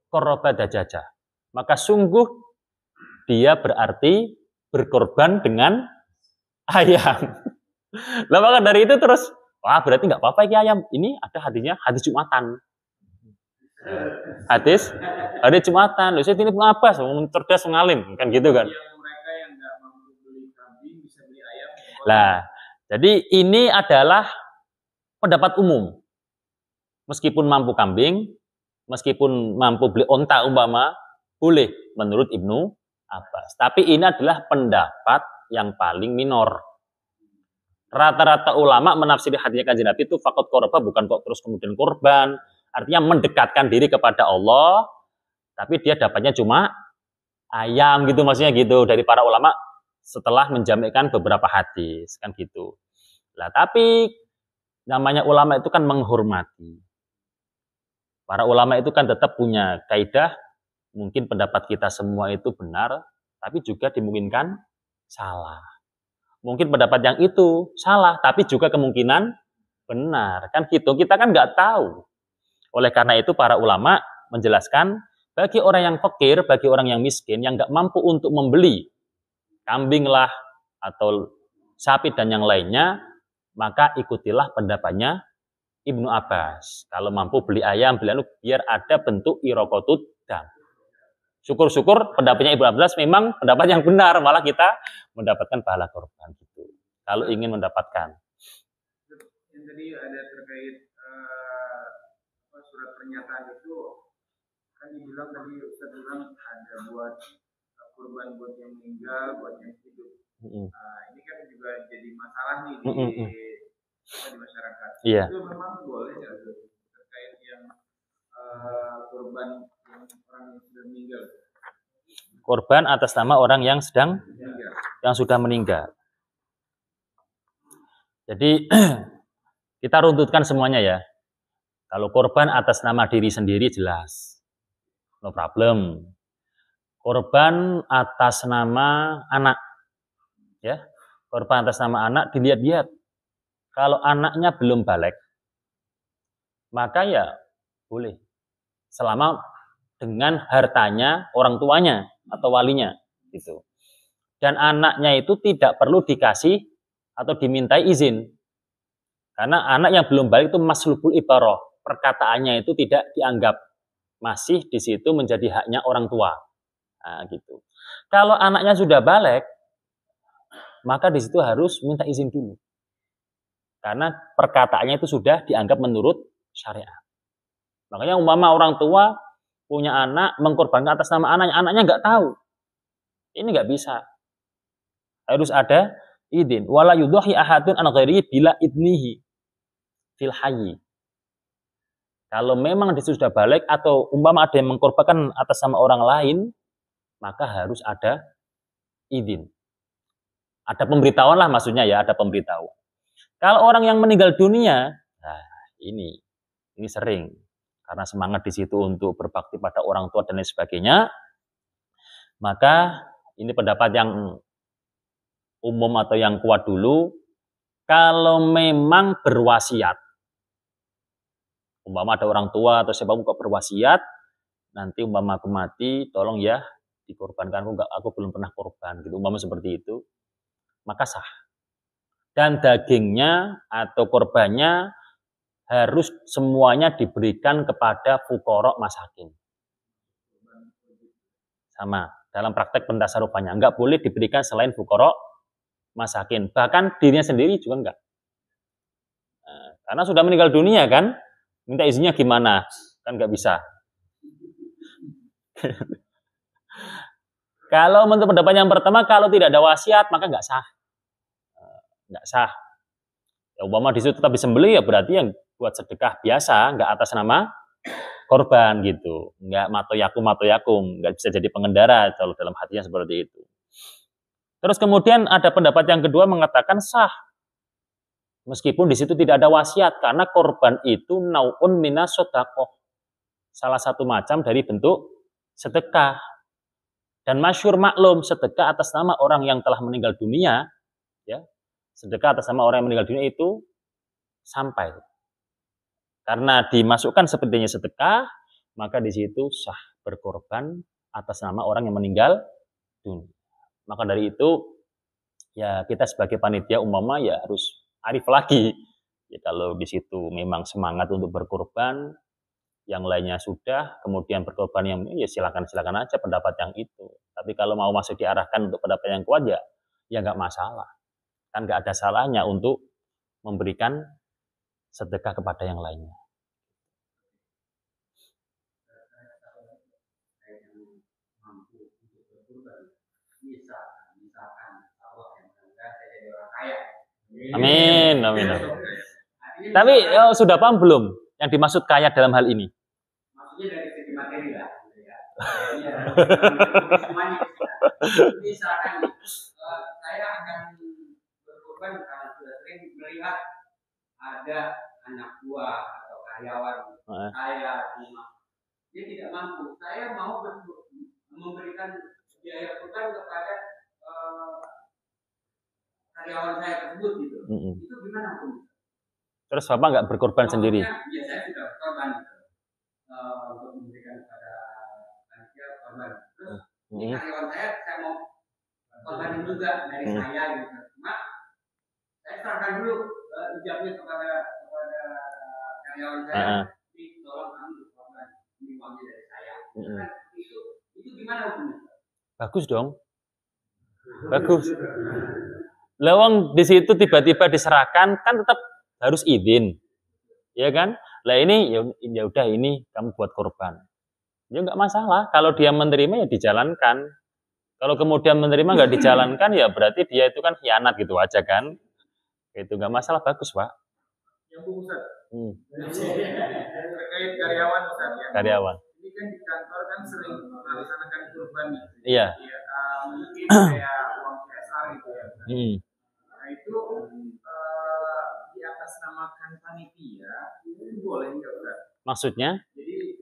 qarraba dajajah. Maka sungguh dia berarti berkorban dengan ayam. Lah maka dari itu terus wah berarti nggak apa-apa ini ayam. Ini ada hadisnya, hadis Jumatan. Hadis Jumatan. Loh saya ini apa? Cerdas mengalim kan gitu kan. Lah, jadi ini adalah pendapat umum. Meskipun mampu kambing, meskipun mampu beli onta umpama, boleh menurut Ibnu Abbas. Tapi ini adalah pendapat yang paling minor. Rata-rata ulama menafsiri hadisnya Kanjeng Nabi itu faqad qaraba, bukan kok terus kemudian korban. Artinya mendekatkan diri kepada Allah, tapi dia dapatnya cuma ayam gitu maksudnya gitu dari para ulama. Setelah menjamaikan beberapa hadis kan gitu. Lah tapi namanya ulama itu kan menghormati. Para ulama itu kan tetap punya kaidah, mungkin pendapat kita semua itu benar, tapi juga dimungkinkan salah. Mungkin pendapat yang itu salah, tapi juga kemungkinan benar. Kan gitu, kita kan nggak tahu. Oleh karena itu para ulama menjelaskan, bagi orang yang fakir, bagi orang yang miskin, yang nggak mampu untuk membeli kambing lah atau sapi dan yang lainnya, maka ikutilah pendapatnya Ibnu Abbas. Kalau mampu beli ayam, beli biar ada bentuk iraqatud dam. Syukur-syukur pendapatnya Ibnu Abbas memang pendapat yang benar, malah kita mendapatkan pahala korban gitu. Kalau ingin mendapatkan. Yang tadi ada terkait surat pernyataan itu kan dibilang tadi Ustaz bilang ada buat kurban buat yang meninggal, buat yang hidup. Nah, ini kan juga jadi masalah nih di masyarakat. Iya. Itu memang boleh ya terkait yang kurban yang orang yang sudah meninggal. Korban atas nama orang yang sudah meninggal. Jadi kita runtutkan semuanya ya. Kalau korban atas nama diri sendiri jelas, no problem. Korban atas nama anak, ya, korban atas nama anak dilihat-lihat. Kalau anaknya belum balik, maka ya boleh. Selama dengan hartanya orang tuanya atau walinya gitu. Dan anaknya itu tidak perlu dikasih atau dimintai izin. Karena anak yang belum balik itu maslubul ibarah, perkataannya itu tidak dianggap, masih di situ menjadi haknya orang tua. Nah, gitu. Kalau anaknya sudah balik, maka di situ harus minta izin dulu. Karena perkataannya itu sudah dianggap menurut syariat. Makanya umpama orang tua punya anak, mengkorbankan atas nama anaknya nggak tahu. Ini nggak bisa. Harus ada izin. Wala yudhi ahadun an ghairihi bila idnihi fil hayyi. Kalau memang dia sudah balik atau umpama ada yang mengkorbankan atas nama orang lain, maka harus ada izin. Ada pemberitahuan lah maksudnya ya, ada pemberitahuan. Kalau orang yang meninggal dunia, nah ini sering karena semangat di situ untuk berbakti pada orang tua dan lain sebagainya, maka ini pendapat yang umum atau yang kuat dulu, kalau memang berwasiat, umpama ada orang tua atau siapapun kok berwasiat, nanti umpama aku mati, tolong ya dikorbankan, aku belum pernah korban, gitu, umpama seperti itu, maka sah. Dan dagingnya atau korbannya harus semuanya diberikan kepada fuqara masakin. Sama, dalam praktek pentasarrufannya, enggak boleh diberikan selain fuqara masakin, bahkan dirinya sendiri juga enggak. Nah, karena sudah meninggal dunia kan, minta izinnya gimana? Kan enggak bisa. Kalau menurut pendapat yang pertama, kalau tidak ada wasiat maka enggak sah. Enggak sah. Ya umpama di situ tetap disembelih ya berarti yang buat sedekah biasa, enggak atas nama korban gitu. Enggak matoyakum, enggak bisa jadi pengendara kalau dalam hatinya seperti itu. Terus kemudian ada pendapat yang kedua mengatakan sah. Meskipun di situ tidak ada wasiat karena korban itu nau'un minas shadaqah. Salah satu macam dari bentuk sedekah. Dan masyhur maklum sedekah atas nama orang yang telah meninggal dunia, ya. Sedekah atas nama orang yang meninggal dunia itu sampai. Karena dimasukkan sepertinya sedekah, maka di situ sah berkorban atas nama orang yang meninggal dunia. Maka dari itu, ya kita sebagai panitia umpama ya harus arif lagi. Ya, kalau di situ memang semangat untuk berkorban, yang lainnya sudah, kemudian berkorban yang ya silakan aja pendapat yang itu. Tapi kalau mau masuk diarahkan untuk pendapat yang kuat ya nggak masalah. Kan nggak ada salahnya untuk memberikan sedekah kepada yang lainnya. Amin. Tapi sudah paham belum yang dimaksud kaya dalam hal ini? Maksudnya dari segi materi lah. Misalkan saya akan berkorban karena sudah sering melihat ada anak buah atau karyawan saya rumah dia tidak mampu. Saya mau memberikan biaya korban kepada karyawan saya tersebut gitu. Itu gimana hukumnya? Terus Bapak nggak berkorban sendiri? Ya saya sudah berkorban untuk memberikan kepada panitia korban. Terus karyawan saya mau korbanin juga dari saya gitu. Cuma saya serahkan dulu ijabnya kepada karyawan saya. Tolong kamu berkorban, ini uangnya dari saya. Itu gimana hukumnya? Bagus dong. Bagus. Lawang di situ tiba-tiba diserahkan kan tetap harus izin, ya kan? Lah ini ya udah ini kamu buat korban, ya nggak masalah. Kalau dia menerima ya dijalankan. Kalau kemudian menerima nggak dijalankan ya berarti dia itu kan khianat gitu aja kan? Itu nggak masalah, bagus Pak. Yang Ustaz. Terkait karyawan Ustaz ya. Karyawan. Ini kan di kantor kan sering melaksanakan kurban ya. Iya. Mungkin kayak uang CSR gitu ya. Nah itu di atas namakan panitia itu boleh nggak Ustaz? Maksudnya? Jadi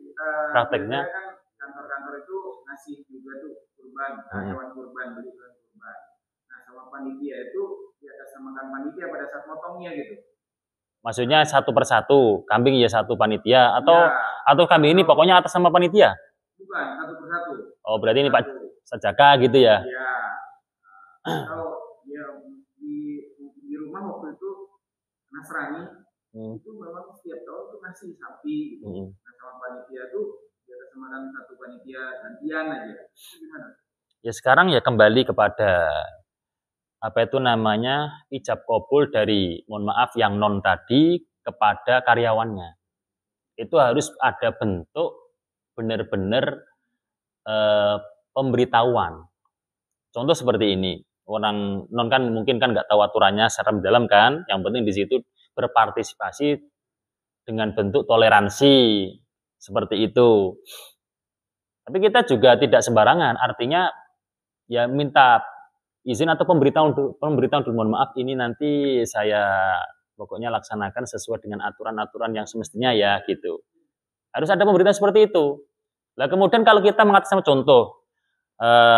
prakteknya kan kantor-kantor itu ngasih juga tuh kurban, hewan kurban, beli hewan kurban. Nah sama panitia itu di atas namakan panitia pada saat motongnya gitu. Maksudnya satu persatu, kambing ya satu panitia atau kambing ini pokoknya atas nama panitia? Bukan bukan satu persatu. Oh, berarti ini Pak Sajaka gitu ya? Iya. Kalau ya di rumah waktu itu Nasrani itu memang setiap tahun tuh ngasih sapi gitu. Nah sama panitia tuh di atas samakan satu panitia gantian aja. Itu gimana? Ya sekarang ya kembali kepada apa itu namanya ijab kabul dari mohon maaf yang non tadi kepada karyawannya. Itu harus ada bentuk benar-benar pemberitahuan. Contoh seperti ini, orang non kan mungkin kan nggak tahu aturannya secara mendalam kan. Yang penting di situ berpartisipasi dengan bentuk toleransi seperti itu. Tapi kita juga tidak sembarangan, artinya ya minta izin atau pemberitahuan dulu, mohon maaf ini nanti saya pokoknya laksanakan sesuai dengan aturan-aturan yang semestinya ya gitu. Harus ada pemberitahuan seperti itu. Nah kemudian kalau kita mengatasnamakan contoh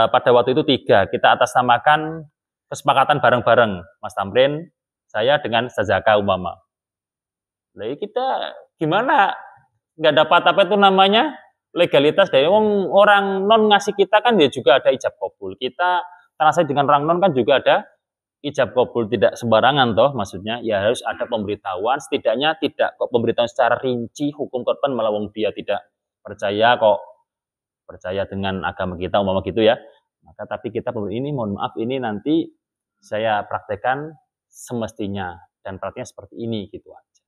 pada waktu itu 3, kita atasnamakan kesepakatan bareng-bareng, Mas Tamrin, saya dengan Sajaka umpama. Nah kita gimana? Nggak dapat apa itu namanya legalitas dari orang non ngasih kita kan ya juga ada ijab kabul. Kita transaksi dengan orang non kan juga ada ijab kabul, tidak sembarangan toh maksudnya ya harus ada pemberitahuan, setidaknya tidak kok pemberitahuan secara rinci hukum korban melawang dia tidak percaya dengan agama kita umpama gitu ya. Maka tapi kita ini mohon maaf ini nanti saya praktekkan semestinya dan praktiknya seperti ini gitu aja.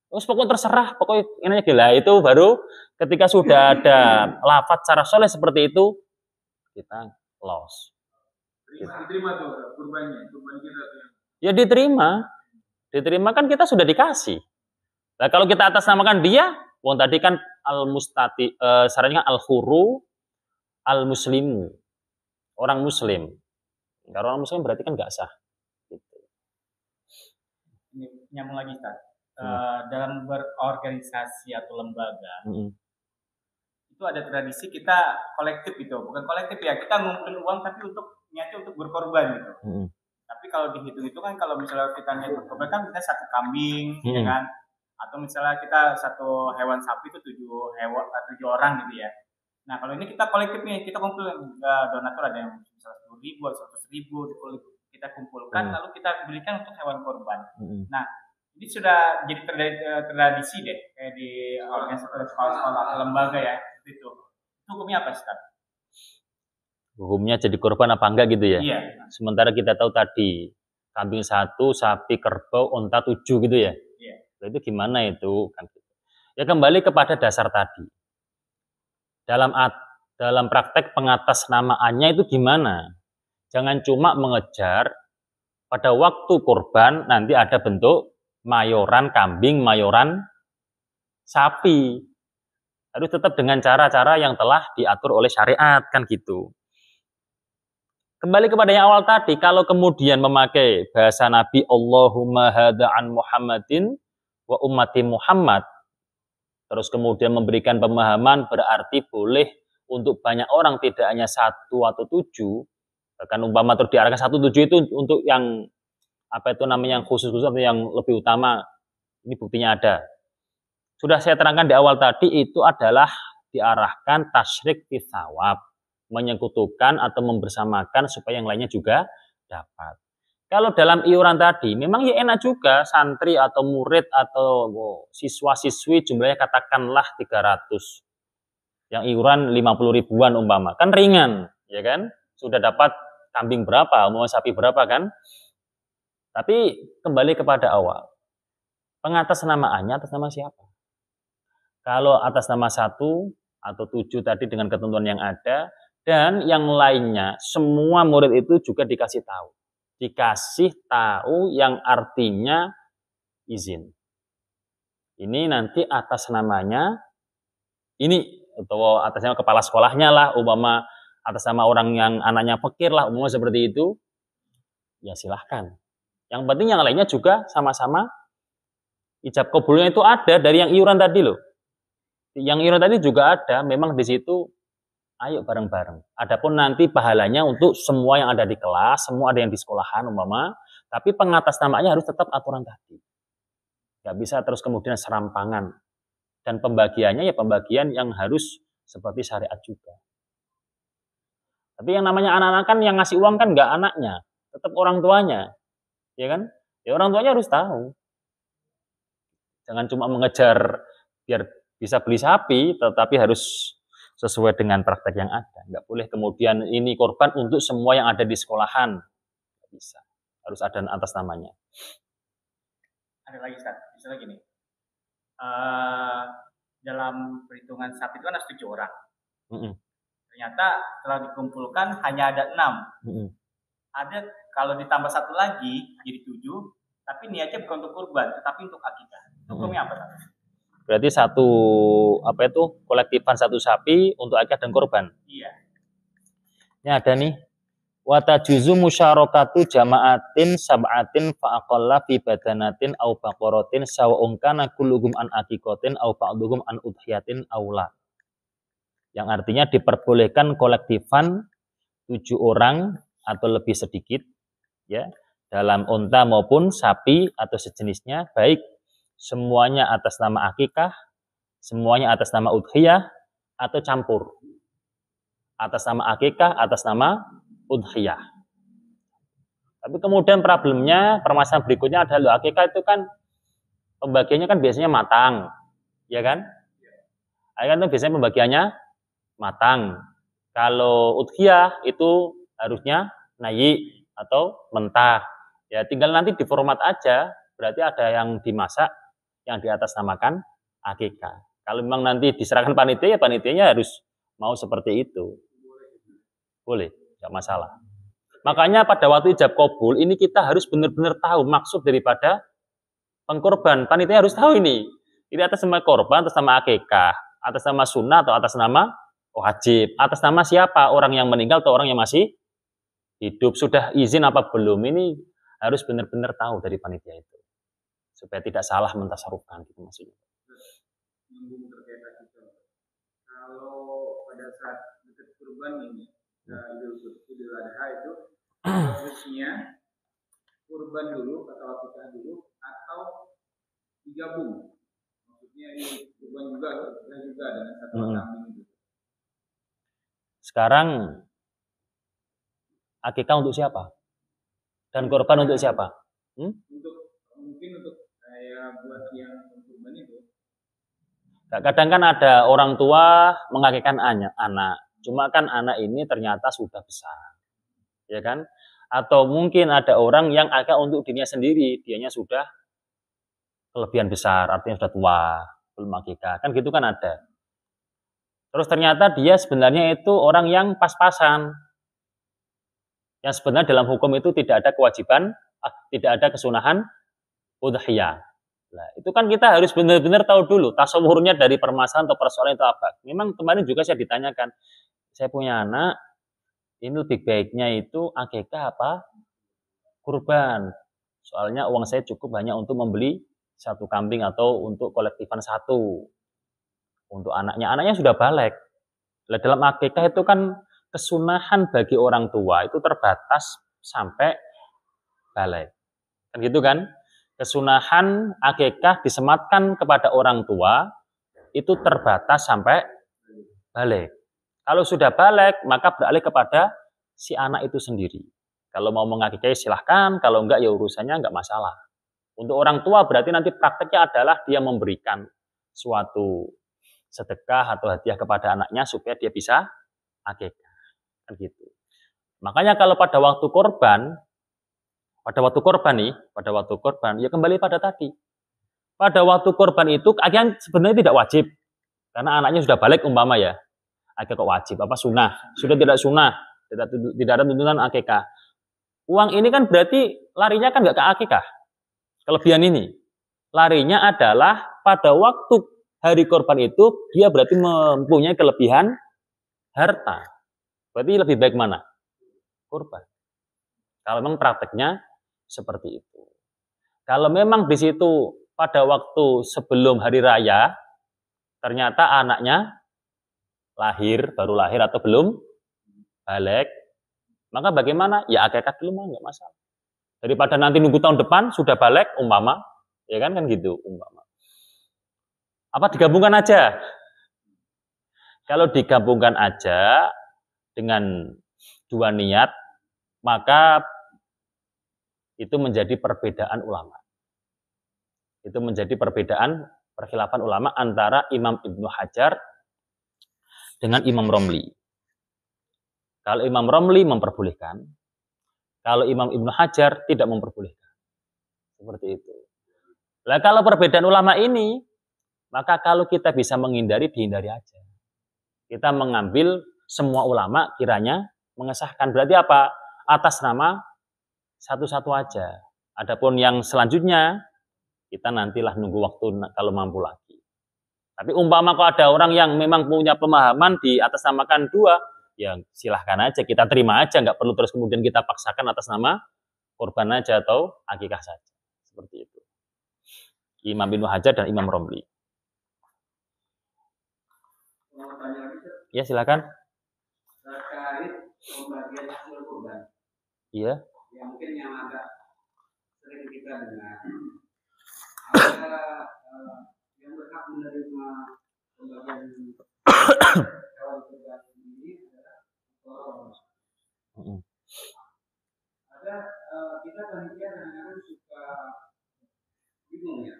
Terus pokoknya terserah, pokoknya ini gila itu baru ketika sudah ada lafaz secara soleh seperti itu kita loss. Diterima tuh kurban kita. Ya diterima kan kita sudah dikasih. Nah kalau kita atasnamakan dia, tadi kan al-mustati, syaratnya al-huru, al-muslimu, orang muslim. Kalau orang muslim berarti kan nggak sah. Gitu. Ini nyambung lagi Ustaz. Dalam berorganisasi atau lembaga itu ada tradisi kita kolektif gitu, bukan kolektif ya kita ngumpulin uang tapi untuk niatnya untuk berkorban gitu. Tapi kalau dihitung itu kan kalau misalnya kita niat berkorban kan misalnya 1 kambing, ya kan? Atau misalnya kita 1 hewan sapi itu 7 orang gitu ya. Nah kalau ini kita kolektif nih, kita kumpulin donatur ada yang misalnya 10.000, 100.000 kita kumpulkan lalu kita berikan untuk hewan korban. Nah ini sudah jadi tradisi deh kayak di organisasi sekolah-sekolah atau lembaga ya itu. Hukumnya apa Ustaz? Hukumnya jadi korban apa enggak gitu ya? Iya. Sementara kita tahu tadi kambing 1, sapi, kerbau, unta 7 gitu ya. Iya. Itu gimana itu kan? Ya kembali kepada dasar tadi. Dalam praktek pengatasnamaannya itu gimana? Jangan cuma mengejar pada waktu korban nanti ada bentuk mayoran kambing, mayoran sapi. Harus tetap dengan cara-cara yang telah diatur oleh syariat kan gitu. Kembali kepada yang awal tadi, kalau kemudian memakai bahasa Nabi Allahumma hadza an Muhammadin wa ummati Muhammad, terus kemudian memberikan pemahaman berarti boleh untuk banyak orang tidak hanya 1 atau 7, bahkan umpama terus diarahkan 1, 7 itu untuk yang apa itu namanya yang khusus-khusus atau yang lebih utama, ini buktinya ada. Sudah saya terangkan di awal tadi itu adalah diarahkan tasyrik fi tsawab, menyekutukan atau membersamakan supaya yang lainnya juga dapat. Kalau dalam iuran tadi memang ya enak juga santri atau murid atau siswa-siswi jumlahnya katakanlah 300. Yang iuran 50 ribuan umpama, kan ringan, ya kan? Sudah dapat kambing berapa, mau sapi berapa kan? Tapi kembali kepada awal. Pengatasnamaannya atas nama siapa? Kalau atas nama 1 atau 7 tadi dengan ketentuan yang ada, dan yang lainnya, semua murid itu juga dikasih tahu. Dikasih tahu yang artinya izin. Ini nanti atas namanya, ini atau atas nama kepala sekolahnya lah, umpama atas nama orang yang anaknya fakir lah, umpama seperti itu, ya silahkan. Yang penting yang lainnya juga sama-sama ijab kabulnya itu ada dari yang iuran tadi loh. Yang iuran tadi juga ada, memang di situ ayo bareng-bareng. Adapun nanti pahalanya untuk semua yang ada di kelas, semua ada yang di sekolahan umpama, tapi pengatasnamaannya harus tetap aturan tadi. Gak bisa terus kemudian serampangan. Dan pembagiannya ya pembagian yang harus seperti syariat juga. Tapi yang namanya anak-anak kan yang ngasih uang kan nggak anaknya, tetap orang tuanya, ya kan? Ya orang tuanya harus tahu. Jangan cuma mengejar biar bisa beli sapi, tetapi harus sesuai dengan praktek yang ada. Nggak boleh kemudian ini korban untuk semua yang ada di sekolahan. Nggak bisa. Harus ada atas namanya. Ada lagi, Ustaz. Misalnya gini. Dalam perhitungan sapi itu kan ada 7 orang. Ternyata setelah dikumpulkan hanya ada 6. Ada kalau ditambah 1 lagi jadi 7, tapi niatnya bukan untuk kurban, tetapi untuk akikah. Hukumnya apa? Berarti kolektifan 1 sapi untuk akikah dan kurban. Iya. Ini ada nih. Wa tajuzu musyarakatu jama'atin sab'atin fa aqalla fi badanatin aw baqaratin sawa'un kana kulluhum an aqiqatin aw ba'dhum an udhiyatin aula. Yang artinya diperbolehkan kolektifan 7 orang atau lebih sedikit ya, dalam unta maupun sapi atau sejenisnya, baik semuanya atas nama akikah, semuanya atas nama udhiyah atau campur. Atas nama akikah, atas nama udhiyah. Tapi kemudian problemnya, permasalahan berikutnya adalah akikah itu kan pembagiannya kan biasanya matang, ya kan? Akikah itu biasanya pembagiannya matang. Kalau udhiyah itu harusnya nayi atau mentah. Ya tinggal nanti diformat aja, berarti ada yang dimasak, yang diatasnamakan akikah. Kalau memang nanti diserahkan panitia, ya panitianya harus mau seperti itu. Boleh, tidak masalah. Makanya pada waktu ijab kabul ini kita harus benar-benar tahu maksud daripada pengkorban. Panitia harus tahu ini. Ini atas nama korban, atas nama akikah, atas nama sunnah atau atas nama wajib, atas nama siapa, orang yang meninggal atau orang yang masih hidup, sudah izin apa belum, ini harus benar-benar tahu dari panitia itu supaya tidak salah mentasarufkan gitu maksudnya. Kalau pada saat dekat kurban ini Idul Adha itu harusnya kurban dulu atau akikah dulu atau digabung, maksudnya ini kurban juga dengan satu kambing itu. Sekarang akikah untuk siapa? Dan korban untuk siapa? Mungkin untuk saya buat yang kurban itu. Kadang kan ada orang tua mengakikahkan anak. Cuma kan anak ini ternyata sudah besar. Ya kan? Atau mungkin ada orang yang akikah untuk dirinya sendiri, dianya sudah kelebihan besar, artinya sudah tua, belum akikah. Kan gitu kan ada. Terus ternyata dia sebenarnya itu orang yang pas-pasan. Yang sebenarnya dalam hukum itu tidak ada kewajiban, tidak ada kesunahan udhiyah. Nah, itu kan kita harus benar-benar tahu dulu tasawurnya dari permasalahan atau persoalan itu apa. Memang kemarin juga saya ditanyakan, saya punya anak, ini lebih baiknya itu akikah apa kurban. Soalnya uang saya cukup hanya untuk membeli 1 kambing atau untuk kolektifan 1. Untuk anaknya sudah balik. Dalam akikah itu kan kesunahan bagi orang tua itu terbatas sampai balik. Kan gitu kan? Kesunahan akikah disematkan kepada orang tua itu terbatas sampai balik. Kalau sudah balik, maka beralih kepada si anak itu sendiri. Kalau mau mengakikah silahkan, kalau enggak ya urusannya enggak masalah. Untuk orang tua berarti nanti prakteknya adalah dia memberikan suatu sedekah atau hadiah kepada anaknya supaya dia bisa akikah. Kan gitu. Makanya kalau pada waktu korban ya kembali pada tadi. Pada waktu korban itu akikah sebenarnya tidak wajib. Karena anaknya sudah balik umpama ya. Akikah kok wajib? Apa sunnah? Sudah tidak sunnah. Tidak ada tuntunan akikah. Uang ini kan berarti larinya kan nggak ke akikah. Kelebihan ini. Larinya adalah pada waktu hari korban itu dia berarti mempunyai kelebihan harta. Berarti lebih baik mana? Kurban. Kalau memang prakteknya seperti itu. Kalau memang di situ pada waktu sebelum hari raya ternyata anaknya baru lahir atau belum balik, maka bagaimana? Ya akikah dulu mah enggak masalah. Daripada nanti nunggu tahun depan sudah balik umpama, ya kan gitu umpama. Apa digabungkan aja? Kalau digabungkan aja dengan dua niat, maka itu menjadi perbedaan ulama. Itu menjadi perbedaan perkhilafan ulama antara Imam Ibnu Hajar dengan Imam Romli. Kalau Imam Romli memperbolehkan, kalau Imam Ibnu Hajar tidak memperbolehkan. Seperti itu. Nah, kalau perbedaan ulama ini, maka kalau kita bisa menghindari, dihindari aja. Kita mengambil semua ulama kiranya mengesahkan. Berarti apa? Atas nama satu-satu aja. Adapun yang selanjutnya, kita nantilah nunggu waktu kalau mampu lagi. Tapi umpama kalau ada orang yang memang punya pemahaman di atas namakan dua, ya silahkan aja, kita terima aja, nggak perlu terus kemudian kita paksakan atas nama kurban aja atau akikah saja. Seperti itu. Imam Ibnu Hajar dan Imam Romli. Ya silakan. Terkait pembagian hasil kurban. Iya. Ya mungkin yang agak sering kita dengar. Ada yang berhak menerima pembagian hewan kurban ini adalah orang. Ada kita panitia kadang-kadang suka bingung ya.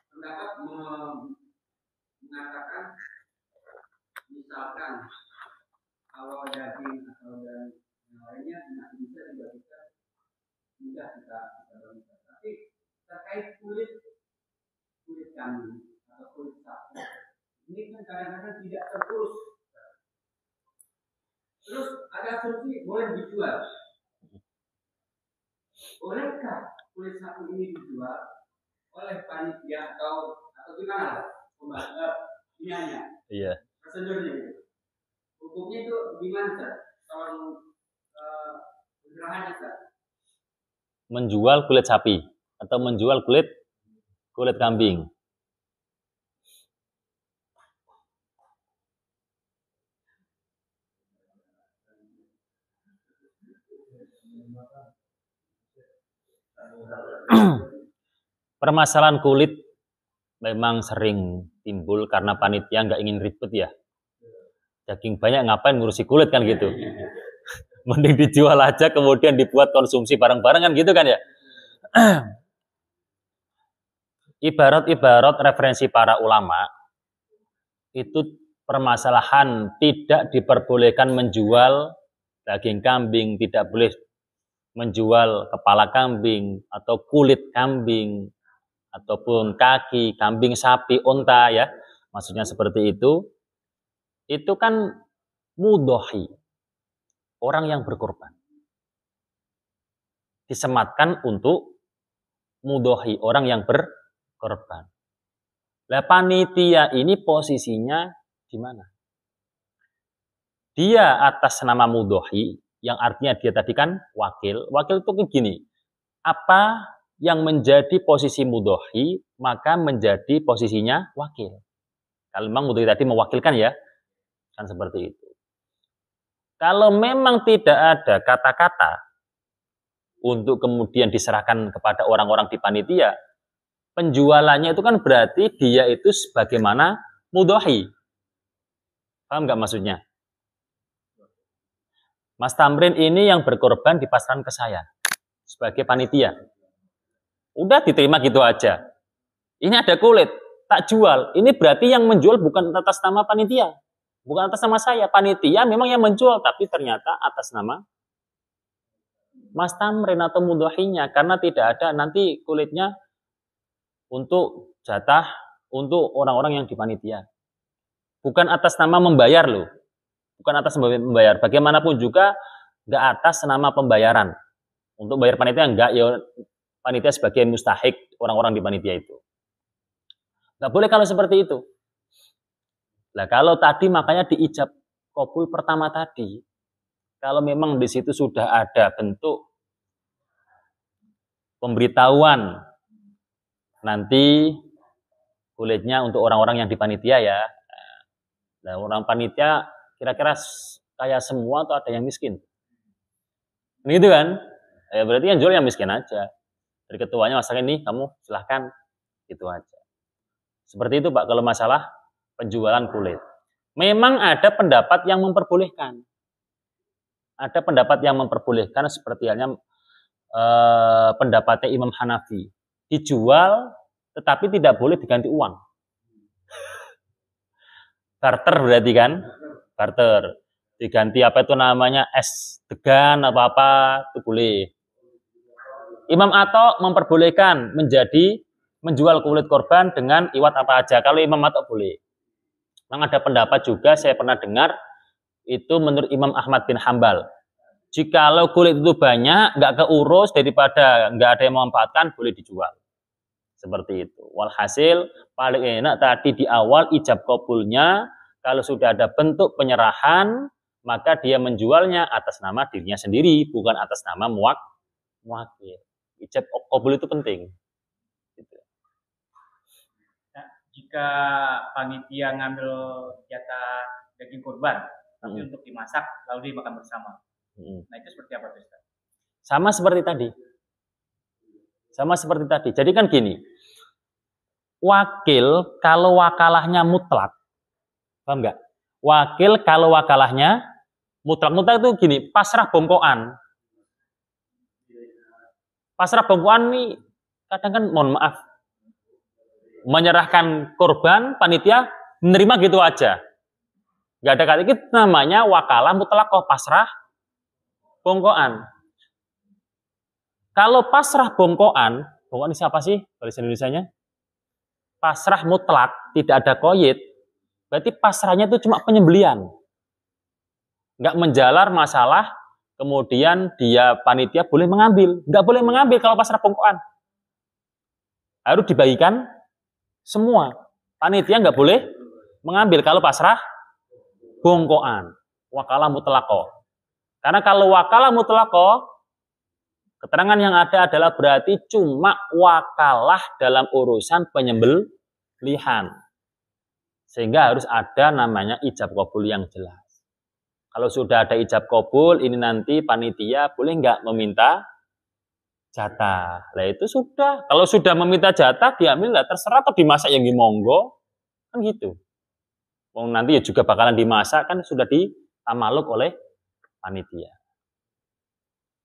Pendapat mengatakan misalkan kalau daging atau dan yang lainnya masih bisa dibagikan mudah kita bagikan. Tapi terkait kulit kambing atau kulit sapi ini kan kadang-kadang tidak terurus. Terus ada asumsi boleh dijual. Bolehkah kulit sapi ini dijual oleh panitia atau gimana? Ini hanya. Iya. Prosedurnya gitu. Hukumnya itu gimana, Ustaz? Kalau penyerahannya, Ustaz? Menjual kulit sapi atau menjual kulit kambing. Permasalahan kulit memang sering timbul karena panitia nggak ingin ribet ya. Daging banyak ngapain ngurusi kulit kan gitu. Mending dijual aja kemudian dibuat konsumsi bareng-bareng kan gitu kan ya. Ibarat referensi para ulama itu permasalahan tidak diperbolehkan menjual daging kambing, tidak boleh menjual kepala kambing atau kulit kambing ataupun kaki kambing, sapi, unta ya. Maksudnya seperti itu. Itu kan mudhohi, orang yang berkorban. Disematkan untuk mudhohi, orang yang berkorban. Lah panitia ini posisinya di mana? Dia atas nama mudhohi, yang artinya dia tadi kan wakil. Wakil itu gini, apa yang menjadi posisi mudhohi, maka menjadi posisinya wakil. Kalau memang mudhohi tadi mewakilkan ya, kan seperti itu. Kalau memang tidak ada kata-kata untuk kemudian diserahkan kepada orang-orang di panitia, penjualannya itu kan berarti dia itu sebagaimana mudhohi. Paham nggak maksudnya? Mas Tamrin ini yang berkorban dipasrahkan ke saya sebagai panitia. Udah diterima gitu aja. Ini ada kulit, tak jual. Ini berarti yang menjual bukan atas nama panitia. Bukan atas nama saya, panitia memang yang menjual, tapi ternyata atas nama Mas Tamrin atau mudhohinya, karena tidak ada nanti kulitnya untuk jatah untuk orang-orang yang di panitia. Bukan atas nama membayar loh, bukan atas membayar. Bagaimanapun juga nggak atas nama pembayaran. Untuk bayar panitia nggak, ya panitia sebagai mustahik orang-orang di panitia itu. Nggak boleh kalau seperti itu. Nah, kalau tadi makanya di ijab qabul pertama tadi, kalau memang di situ sudah ada bentuk pemberitahuan nanti kulitnya untuk orang-orang yang di panitia ya. Nah, orang panitia kira-kira kaya semua atau ada yang miskin? Gitu kan? Ya berarti yang jual yang miskin aja. Dari ketuanya masakan ini kamu silahkan gitu aja. Seperti itu Pak kalau masalah penjualan kulit. Memang ada pendapat yang memperbolehkan. Ada pendapat yang memperbolehkan seperti halnya pendapatnya Imam Hanafi. Dijual tetapi tidak boleh diganti uang. Barter berarti kan? Barter. Diganti apa itu namanya, es degan atau apa, itu boleh. Imam Atta memperbolehkan menjual kulit korban dengan iwat apa aja. Kalau Imam Atta boleh. Memang ada pendapat juga, saya pernah dengar, itu menurut Imam Ahmad bin Hambal. Jikalau kulit itu banyak, nggak keurus, daripada nggak ada yang memanfaatkan, boleh dijual. Seperti itu. Walhasil, paling enak tadi di awal ijab kabulnya, kalau sudah ada bentuk penyerahan, maka dia menjualnya atas nama dirinya sendiri, bukan atas nama muwakil. Ijab kabul itu penting. Nah, jika panitia ngambil jatah daging kurban, tapi untuk dimasak lalu dimakan bersama. Nah, itu seperti apa, Ustaz? Sama seperti tadi. Jadi kan gini, wakil kalau wakalahnya mutlak, paham nggak? Wakil kalau wakalahnya mutlak itu gini, pasrah bongkoan. Pasrah bongkoan nih kadang kan, mohon maaf, menyerahkan korban, panitia menerima gitu aja. Nggak ada kata itu, namanya wakalah mutlak, pasrah bongkoan. Kalau pasrah bongkoan ini siapa sih bahasa Indonesianya? Pasrah mutlak, tidak ada koyit, berarti pasrahnya itu cuma penyembelian. Nggak menjalar masalah, kemudian dia panitia boleh mengambil. Nggak boleh mengambil kalau pasrah bongkoan. Harus dibagikan semua. Panitia nggak boleh mengambil kalau pasrah bongkoan. Wakalah mutlaqah. Karena kalau wakalah mutlaqah, keterangan yang ada adalah berarti cuma wakalah dalam urusan penyembelihan. Sehingga harus ada namanya ijab kabul yang jelas. Kalau sudah ada ijab kabul, ini nanti panitia boleh nggak meminta jatah. Lah itu sudah. Kalau sudah meminta jatah, diambil lah, terserah atau dimasak yang monggo. Kan gitu. Nanti ya juga bakalan dimasak, kan sudah ditamaluk oleh panitia.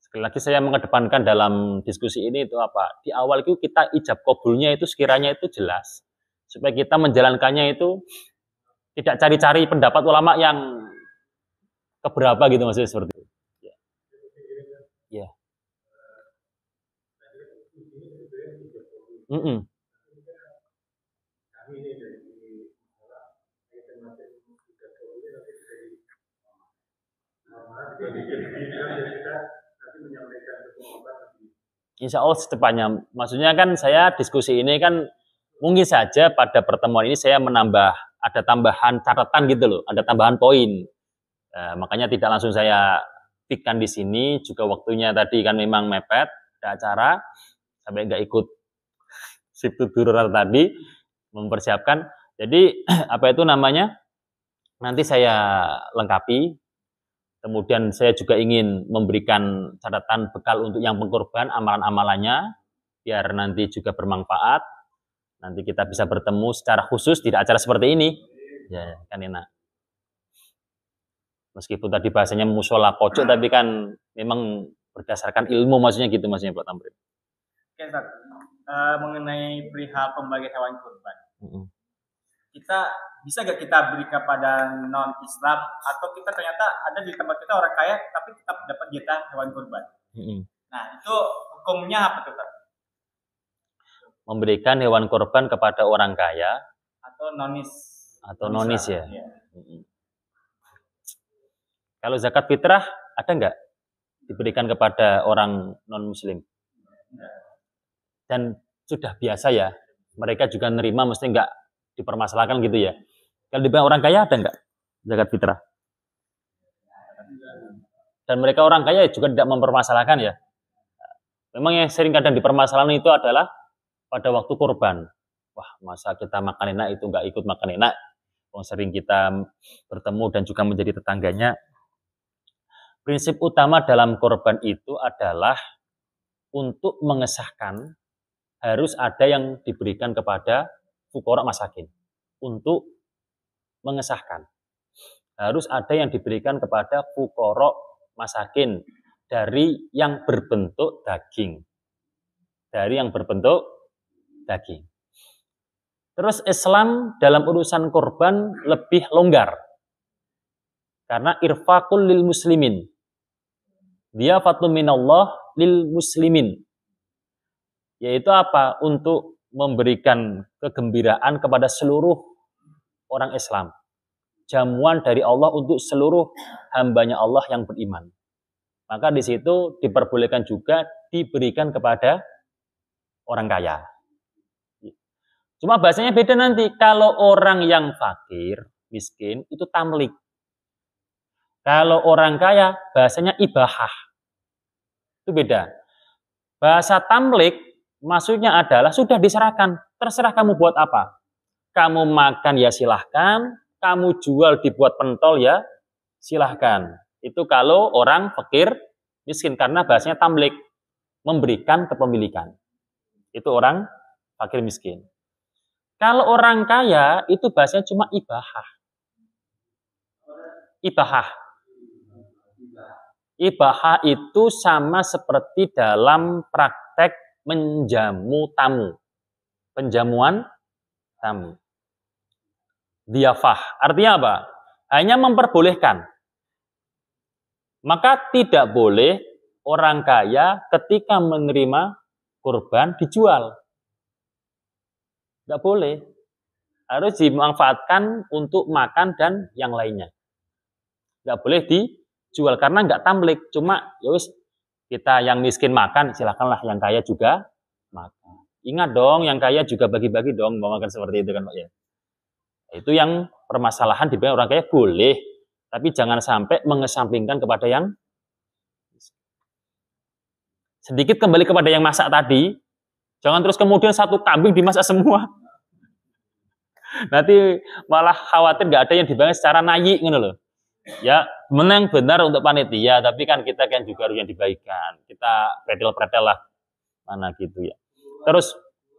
Sekali lagi saya mengedepankan dalam diskusi ini itu apa? Di awal itu kita ijab kabulnya itu sekiranya itu jelas. Supaya kita menjalankannya itu tidak cari-cari pendapat ulama yang keberapa gitu, maksudnya seperti itu. Ya. Insya Allah secepatnya. Maksudnya kan saya diskusi ini kan mungkin saja pada pertemuan ini saya menambah, ada tambahan catatan gitu loh, ada tambahan poin. Makanya tidak langsung saya pikirkan di sini, juga waktunya tadi kan memang mepet, ada acara, sampai nggak ikut Sibtu Durar tadi, mempersiapkan. Jadi apa itu namanya, nanti saya lengkapi. Kemudian saya juga ingin memberikan catatan bekal untuk yang pengkorban, amalan-amalannya, biar nanti juga bermanfaat. Nanti kita bisa bertemu secara khusus, tidak acara seperti ini. Ya, kan enak. Meskipun tadi bahasanya musola pojok, tapi kan memang berdasarkan ilmu, maksudnya gitu, maksudnya Pak Tamrin. Oke, Ustaz. Mengenai perihal pembagian hewan kurban. Kita bisa gak kita beri kepada non-Islam, atau kita ternyata ada di tempat kita orang kaya tapi tetap dapat jatah hewan kurban. Nah, itu hukumnya apa tuh, Pak? Memberikan hewan kurban kepada orang kaya atau nonis ya. Kalau zakat fitrah ada nggak diberikan kepada orang non-muslim? Dan sudah biasa ya, mereka juga nerima, mesti nggak dipermasalahkan gitu ya. Kalau diberikan orang kaya ada nggak zakat fitrah? Dan mereka orang kaya juga tidak mempermasalahkan ya. Memang yang sering kadang dipermasalahkan itu adalah pada waktu kurban. Wah, masa kita makan enak itu nggak ikut makan enak? Sering kita bertemu dan juga menjadi tetangganya. Prinsip utama dalam kurban itu adalah untuk mengesahkan harus ada yang diberikan kepada fuqara masakin. Untuk mengesahkan. harus ada yang diberikan kepada fuqara masakin dari yang berbentuk daging. Dari yang berbentuk daging. Terus Islam dalam urusan kurban lebih longgar. Karena irfaqul lil muslimin. Dia fatun minallah lil muslimin. Yaitu apa? Untuk memberikan kegembiraan kepada seluruh orang Islam. Jamuan dari Allah untuk seluruh hambanya Allah yang beriman. Maka di situ diperbolehkan juga diberikan kepada orang kaya. Cuma bahasanya beda nanti. Kalau orang yang fakir, miskin, itu tamlik. Kalau orang kaya, bahasanya ibahah. Itu beda. Bahasa tamlik, maksudnya adalah sudah diserahkan. Terserah kamu buat apa. Kamu makan ya silahkan. Kamu jual dibuat pentol ya silahkan. Itu kalau orang fakir, miskin. Karena bahasanya tamlik. Memberikan kepemilikan. Itu orang fakir miskin. Kalau orang kaya, itu bahasanya cuma ibahah. Ibahah. Ibahah itu sama seperti dalam praktek menjamu tamu. Penjamuan tamu. Diyafah. Artinya apa? Hanya memperbolehkan. Maka tidak boleh orang kaya ketika menerima kurban dijual. Tidak boleh. Harus dimanfaatkan untuk makan dan yang lainnya. Tidak boleh dijual karena nggak tamlik. Cuma yowis kita yang miskin makan, silakanlah yang kaya juga makan. Ingat dong, yang kaya juga bagi-bagi dong, mau makan seperti itu kan Pak ya. Itu yang permasalahan di orang kaya boleh, tapi jangan sampai mengesampingkan kepada yang sedikit kembali kepada yang masak tadi. Jangan terus kemudian satu kambing dimasak semua. Nanti malah khawatir nggak ada yang dibayar secara nayi gitu loh. Ya, menang benar untuk panitia, tapi kan kita kan juga harus yang dibaikan. Kita pretel-pretel lah. Mana gitu ya. Terus